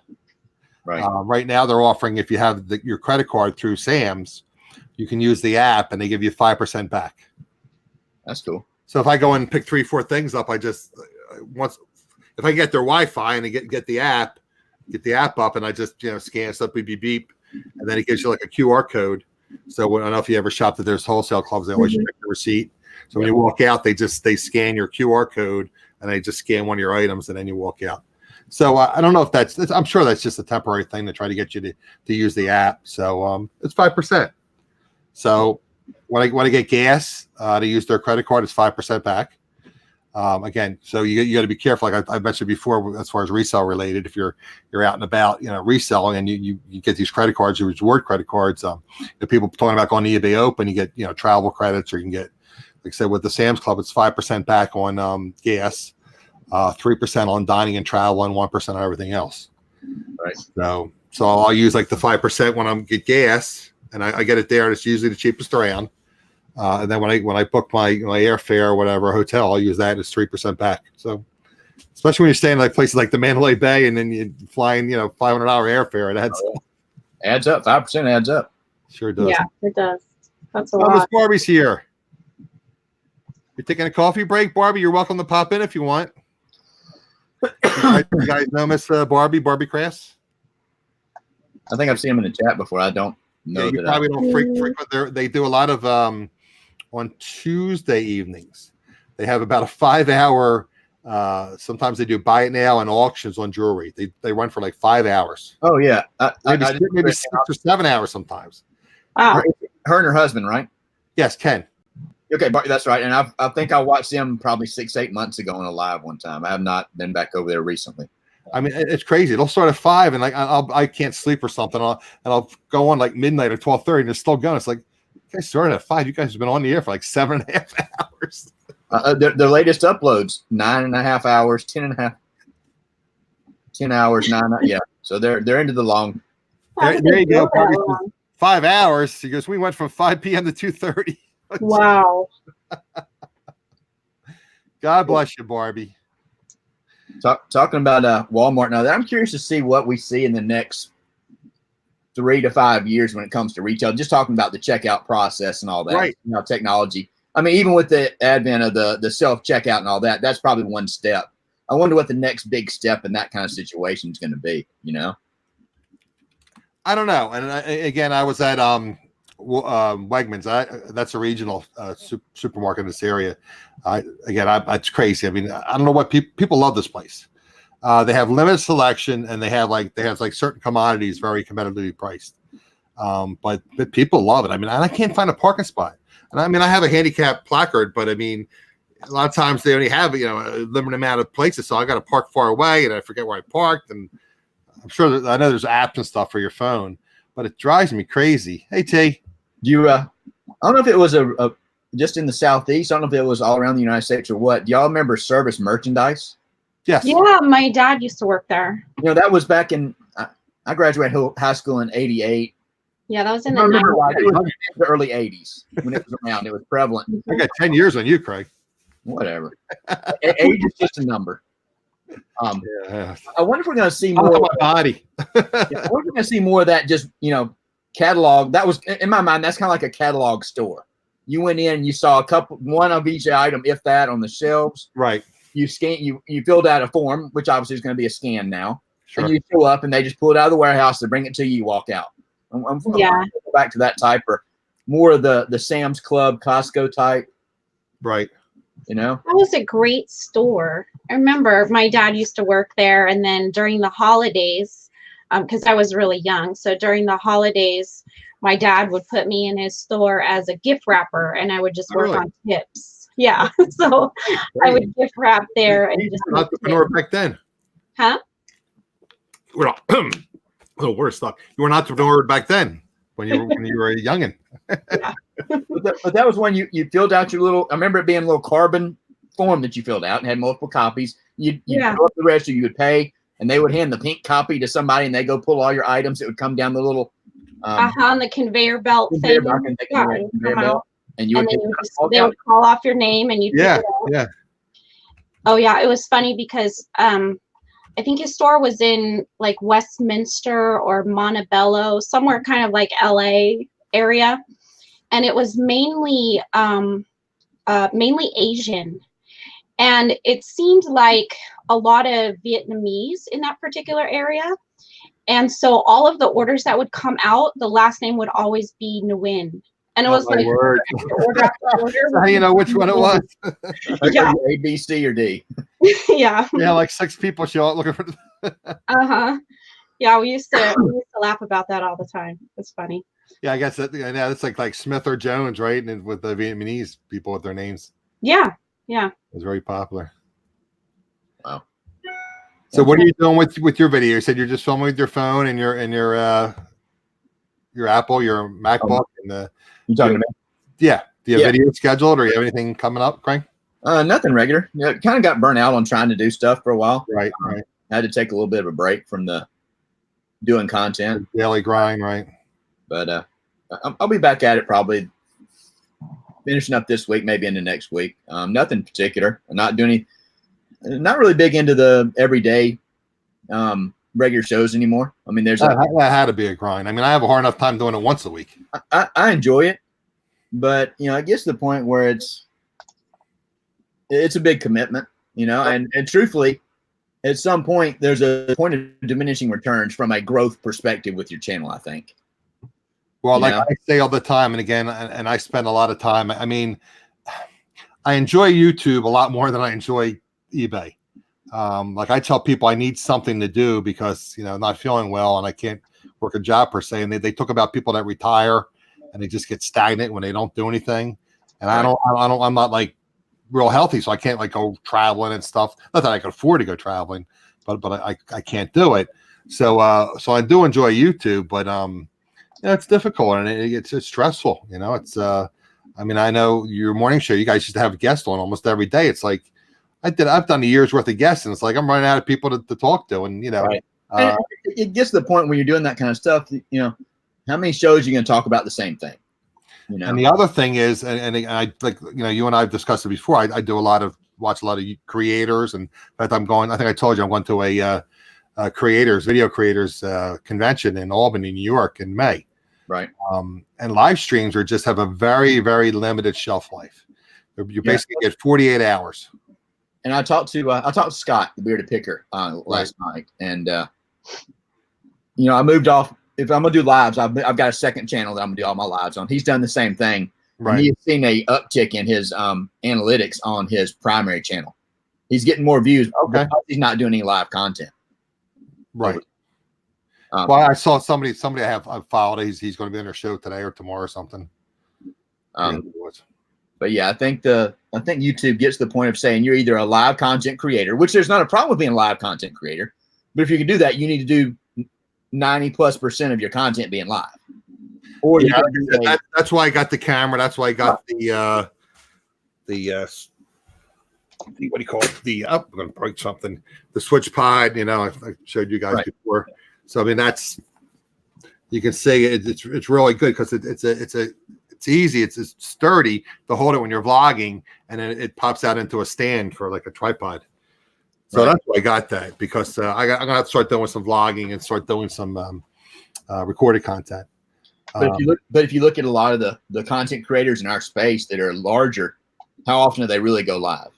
Right. Right now they're offering if you have your credit card through Sam's, you can use the app and they give you 5% back. That's cool. So if I go and pick 3-4 things up, I just if I get their Wi-Fi and I get the app up and I just scan stuff, beep beep beep, and then it gives you like a QR code. So I don't know if you ever shopped at there's wholesale clubs, they always check the receipt. So when you walk out, they scan your QR code and they just scan one of your items and then you walk out. So I don't know if I'm sure that's just a temporary thing to try to get you to use the app. So it's 5%. So when I get gas to use their credit card, it's 5% back. Again, so you got to be careful. Like I mentioned before, as far as resale related, if you're out and about, reselling, and you get these credit cards, your reward credit cards. People talking about going to eBay Open, you get travel credits, or you can get, like I said, with the Sam's Club, it's 5% back on gas, 3% on dining and travel, and 1% on everything else. Right. So I'll use like the 5% when I get gas, and I get it there, and it's usually the cheapest around. And then when I book my airfare or whatever hotel, I'll use that as 3% back. So especially when you're staying like places like the Mandalay Bay and then you're flying, $500 airfare, it adds up. 5% adds up. Sure does. Yeah, it does. That's a Miss lot. Barbie's here. You're taking a coffee break, Barbie. You're welcome to pop in if you want. You guys know Miss Barbie Crass? I think I've seen him in the chat before. I don't know. Yeah, you probably don't frequent. They do a lot of on Tuesday evenings. They have about a 5-hour. Sometimes they do buy it now and auctions on jewelry. They run for like 5 hours. Oh yeah, maybe 6 or 7 hours sometimes. Wow. Her and her husband, right? Yes, Ken. Okay, that's right. And I think I watched them probably 6-8 months ago on a live one time. I have not been back over there recently. I mean, it's crazy. It'll start at 5, and like I can't sleep or something. I'll go on like midnight or 12:30, and it's still going. It's like, you guys started at 5. You guys have been on the air for like 7.5 hours. The latest uploads 9.5 hours, 10 hours, 9. Yeah, so they're into the long. There you go. 5 hours. He goes, we went from 5 p.m. to 2:30. Wow. God bless you, Barbie. Talking about Walmart now, I'm curious to see what we see in the next 3 to 5 years when it comes to retail. Just talking about the checkout process and all that, right? Technology. I mean, even with the advent of the self checkout and all that, that's probably one step. I wonder what the next big step in that kind of situation is going to be. I don't know. And again, I was at Wegmans. That's a regional supermarket in this area. It's crazy. I mean, I don't know what people love this place. They have limited selection, and they have certain commodities very competitively priced. But people love it. I mean, I can't find a parking spot. And I mean, I have a handicap placard, but I mean, a lot of times they only have a limited amount of places, so I got to park far away, and I forget where I parked. And I'm sure I know there's apps and stuff for your phone, but it drives me crazy. Hey, T. I don't know if it was just in the Southeast. I don't know if it was all around the United States or what. Do y'all remember Service Merchandise? Yes. Yeah, my dad used to work there. That was back in. I graduated high school in '88. Yeah, that was in the early '80s when it was around. It was prevalent. I got 10 years on you, Craig. Whatever. Age is just a number. Yeah. I wonder if we're going to see more. My body. I wonder if we're going to see more of that. Just catalog. That was in my mind. That's kind of like a catalog store. You went in and you saw one of each item, if that, on the shelves. Right. You filled out a form, which obviously is going to be a scan now. Sure. And you show up and they just pull it out of the warehouse, they bring it to you, you walk out. I'm Yeah. back to that type, or more of the Sam's Club, Costco type. Right. You know, That was a great store. I remember my dad used to work there, and then during the holidays, because I was really young, so during the holidays, my dad would put me in his store as a gift wrapper, and I would just Oh, work really? on tips. Yeah, so I would gift wrap there and You just were an entrepreneur back then. huh? Well, a little worse stuff. You were an entrepreneur back then when you were a youngin. but that was when you filled out your little. I remember it being a little carbon form that you filled out and had multiple copies. You Yeah. fill up the register, you would pay, and they would hand the pink copy to somebody, and they go pull all your items. It would come down the little On the conveyor belt conveyor thing. belt, and they Yeah, can it would conveyor come belt, out, and you would and then pick it up. they would call off your name, and you'd pick Yeah, it up. yeah. Oh yeah, it was funny because I think his store was in like Westminster or Montebello, somewhere kind of like LA area, and it was mainly Asian, and it seemed like a lot of Vietnamese in that particular area. And so all of the orders that would come out, the last name would always be Nguyen. And it was my like word. order after order. So how do you know which one it was? Yeah. A, B, C, or D. Yeah. Yeah, like 6 people show up looking for. Uh-huh. Yeah, we used to laugh about that all the time. It's funny. Yeah, I guess yeah, it's like Smith or Jones, right? And with the Vietnamese people with their names, Yeah. Yeah. it was very popular. Wow. So what are you doing with your video? You said you're just filming with your phone and your Apple, your MacBook, and the. You talking about? Yeah. Do you have Yeah. video scheduled, or you have anything coming up, Craig? Nothing regular. Yeah, kind of got burnt out on trying to do stuff for a while. Right. I had to take a little bit of a break from the doing content, Daily grind, right? but I'll be back at it probably finishing up this week, maybe into next week. Nothing particular. I'm not doing not really big into the everyday regular shows anymore. I mean, that had to be a grind. I mean, I have a hard enough time doing it once a week. I enjoy it, but it gets to the point where it's a big commitment, and truthfully, at some point there's a point of diminishing returns from a growth perspective with your channel, I think. Well, like I say all the time, and again, and I spend a lot of time. I mean, I enjoy YouTube a lot more than I enjoy eBay. Like I tell people I need something to do because, I'm not feeling well and I can't work a job per se. And they talk about people that retire and they just get stagnant when they don't do anything. And I'm not like real healthy, so I can't like go traveling and stuff. Not that I can afford to go traveling, but I can't do it. So I do enjoy YouTube, but it's difficult and it's stressful. It's I mean, I know your morning show, you guys used to have guests on almost every day. It's like I've done a year's worth of guests, and it's like I'm running out of people to talk to, and right. It gets to the point when you're doing that kind of stuff. How many shows are you going to talk about the same thing? And the other thing is, and I like you and I have discussed it before. I do watch a lot of creators, and in fact, I think I told you I'm going to a video creators convention in Albany, New York, in May. Right. And live streams just have a very, very limited shelf life. You basically get 48 hours. And I talked to Scott, the bearded picker, last night, and I moved off. If I'm gonna do lives, I've got a second channel that I'm gonna do all my lives on. He's done the same thing. Right. He's seen a uptick in his analytics on his primary channel. He's getting more views because he's not doing any live content. Right. Well, I saw somebody I've followed. He's going to be on their show today or tomorrow or something. But yeah, I think YouTube gets to the point of saying you're either a live content creator, which there's not a problem with being a live content creator, but if you can do that, you need to do 90+% of your content being live. Or that's why I got the camera. That's why I got the what do you call it? I'm going to break something. The switch pod. I showed you guys before. So I mean, you can see it's really good because it's easy. It's sturdy to hold it when you're vlogging, and then it pops out into a stand for like a tripod. So that's why I got that, because I'm gonna have to start doing some vlogging and start doing some recorded content. But if you look at a lot of the content creators in our space that are larger, how often do they really go live?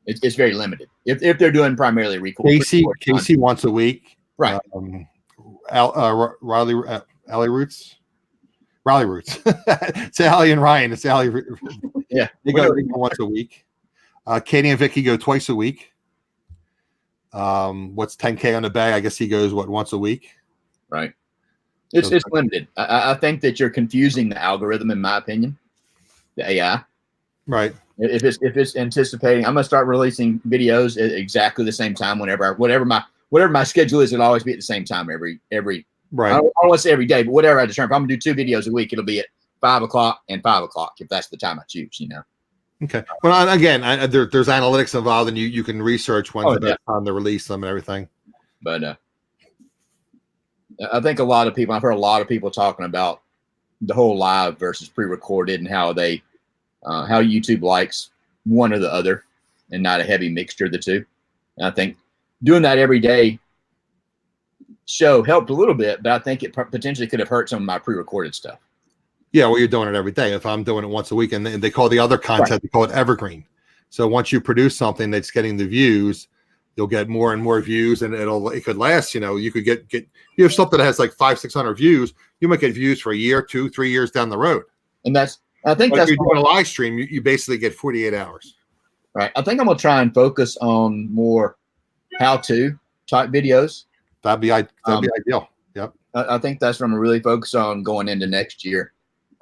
It's very limited. If they're doing primarily Casey once a week, right? Riley Alley Roots, Raleigh Roots. It's Allie and Ryan. It's Alley. Yeah, They go once a week. Katie and Vicky go twice a week. What's 10K on the bag? I guess he goes once a week. Right. It's limited. I think that you're confusing the algorithm, in my opinion, the AI. Right. If it's anticipating, I'm gonna start releasing videos at exactly the same time whatever my schedule is. It'll always be at the same time every. Right. I don't want to say every day, but whatever I determine. If I'm gonna do 2 videos a week, it'll be at 5 o'clock and 5 o'clock if that's the time I choose. Okay. Well, again, there's analytics involved, and you can research when's the best time to release them and everything. But I think a lot of people, I've heard a lot of people talking about the whole live versus pre-recorded and how YouTube likes one or the other and not a heavy mixture of the two. And I think doing that every day show helped a little bit, but I think it potentially could have hurt some of my pre-recorded stuff. Yeah, well, you're doing it every day. If I'm doing it once a week, and they call the other content, They call it evergreen. So once you produce something that's getting the views, you'll get more and more views, and it could last. You could get you have something that has like 500-600 views, you might get views for a year, 2-3 years down the road. And I think if you're doing a live stream, you basically get 48 hours. Right. I think I'm gonna try and focus on more how-to type videos. That'd be ideal. Yep. I think that's what I'm really focused on going into next year.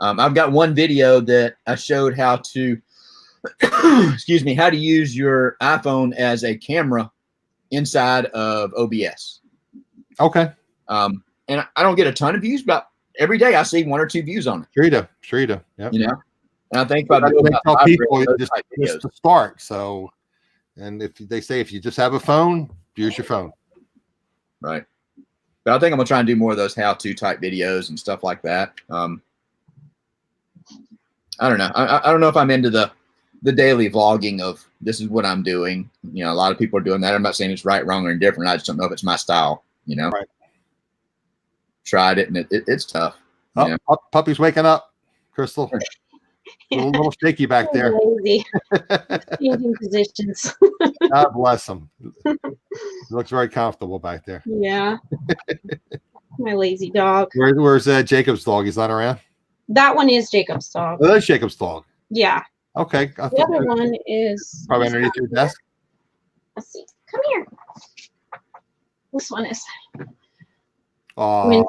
I've got one video that I showed how to how to use your iPhone as a camera inside of OBS. Okay. And I don't get a ton of views, but every day I see 1 or 2 views on it. Sure you do. Yep. And I think if I do tell people just to start. So, and if they say if you just have a phone, use your phone. Right. But I think I'm gonna try and do more of those how-to type videos and stuff like that. I don't know. I don't know if I'm into the daily vlogging of this is what I'm doing. A lot of people are doing that. I'm not saying it's right, wrong, or indifferent. I just don't know if it's my style. Right. Tried it, and it's tough. Puppy's waking up, Crystal. A little shaky back there. Lazy. Changing positions. God bless him. He looks very comfortable back there. Yeah. My lazy dog. Where's Jacob's dog? He's not around? That one is Jacob's dog. Oh, that's Jacob's dog. Yeah. Okay. The other one is probably underneath your desk. Let's see. Come here. This one is Winston.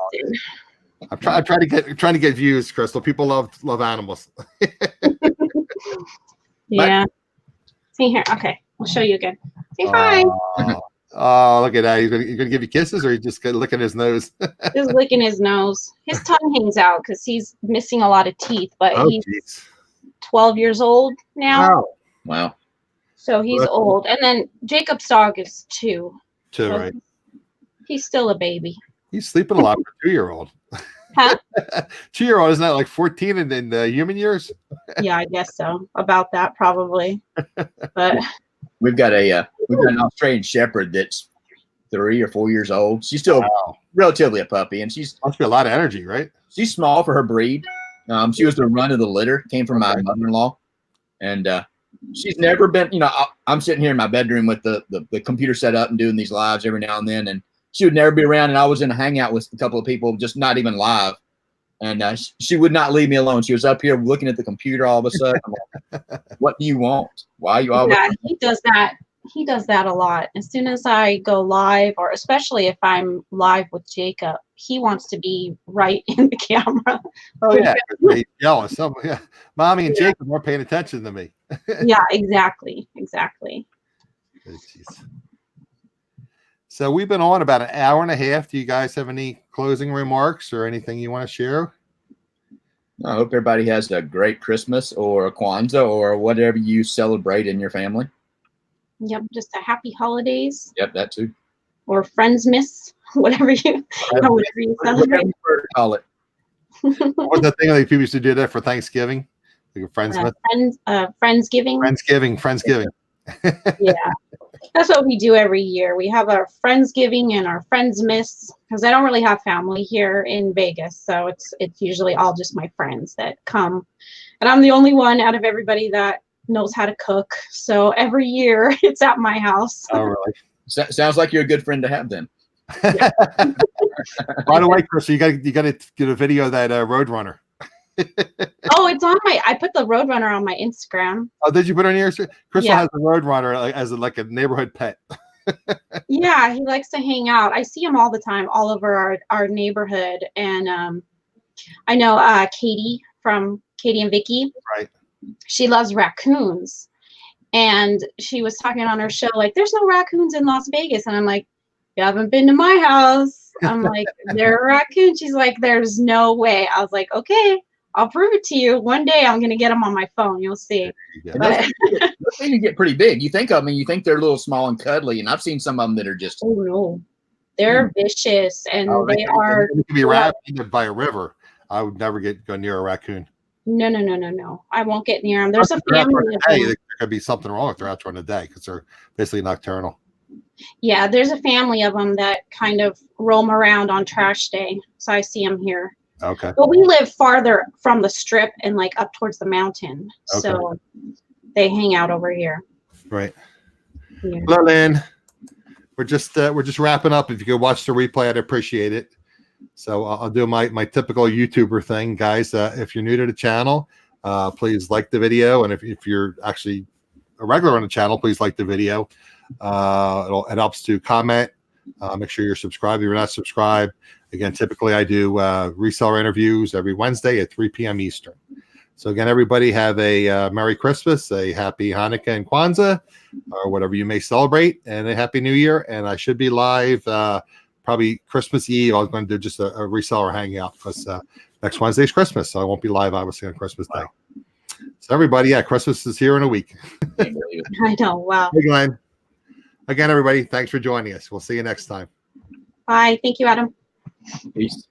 I'm trying to get views, Crystal. People love animals. Yeah. See here. Okay. I'll show you again. Say hi. Oh, look at that. He's gonna give you kisses, or he's just licking his nose? Just licking his nose. His tongue hangs out because he's missing a lot of teeth, but he's 12 years old now. Wow. So he's old. And then Jacob's dog is 2. So right. He's still a baby. He's sleeping a lot for a 2-year-old. Huh? 2-year-old, isn't that like 14 in the human years? Yeah, I guess so. About that, probably. But we've got an Australian Shepherd that's 3 or 4 years old. She's still relatively a puppy, and she's must be a lot of energy, right? She's small for her breed. She was the run of the litter. Came from my mother-in-law, and she's never been. I'm sitting here in my bedroom with the computer set up and doing these lives every now and then, and she would never be around. And I was in a hangout with a couple of people, just not even live, and she would not leave me alone. She was up here looking at the computer all of a sudden. I'm like, what do you want? Why are you always? Yeah, he does that. He does that a lot. As soon as I go live, or especially if I'm live with Jacob, he wants to be right in the camera. Oh yeah, he's jealous. Yeah, Mommy and Jacob weren't paying attention to me. Yeah, exactly. So we've been on about an hour and a half. Do you guys have any closing remarks or anything you want to share? I hope everybody has a great Christmas or a Kwanzaa or whatever you celebrate in your family. Yep, just a happy holidays. Yep, that too. Or Friendsmas, whatever you celebrate. Call it. What was the thing that people used to do that for Thanksgiving? Like Friendsmas? Friendsgiving. Yeah, that's what we do every year. We have our Friendsgiving and our Friendsmas because I don't really have family here in Vegas, so it's usually all just my friends that come, and I'm the only one out of everybody that knows how to cook. So every year it's at my house. Oh, really? Sounds like you're a good friend to have then. By the way, Chris, you got to get a video of that Roadrunner. Oh, it's on I put the Roadrunner on my Instagram. Oh, did you put it on your Instagram? Crystal Yeah. has a Roadrunner as like a neighborhood pet. Yeah, he likes to hang out. I see him all the time, all over our neighborhood. And I know Katie from Katie and Vicky. Right. She loves raccoons. And she was talking on her show, like, there's no raccoons in Las Vegas. And I'm like, you haven't been to my house. I'm like, there are raccoons. She's like, there's no way. I was like, okay, I'll prove it to you. One day I'm going to get them on my phone. You'll see. Yeah. But, Those things get pretty big. You think they're a little small and cuddly, and I've seen some of them that are just. oh, no. They're vicious, and they are. They can be wrapped by a river. I would never go near a raccoon. No. I won't get near them. There's a family of Hey, them. there could be something wrong if they're out during the day because they're basically nocturnal. Yeah, there's a family of them that kind of roam around on trash day. So I see them here. Okay. But we live farther from the strip and like up towards the mountain. Okay. So they hang out over here. Right. Yeah. Hello, Lynn. We're just wrapping up. If you could watch the replay, I'd appreciate it. So I'll do my typical YouTuber thing, guys. If you're new to the channel, please like the video, and if you're actually a regular on the channel, please like the video. It helps to comment. Make sure you're subscribed if you're not subscribed. Again, typically I do reseller interviews every Wednesday at 3 p.m. Eastern. So again, everybody have a Merry Christmas, a Happy Hanukkah and Kwanzaa, or whatever you may celebrate, and a Happy New Year. And I should be live probably Christmas Eve. I was going to do just a reseller hangout because next Wednesday's Christmas, so I won't be live obviously on Christmas Day. So everybody, yeah, Christmas is here in a week. I know. Wow. Hey, Glenn. Again, everybody, thanks for joining us. We'll see you next time. Bye. Thank you, Adam. Peace.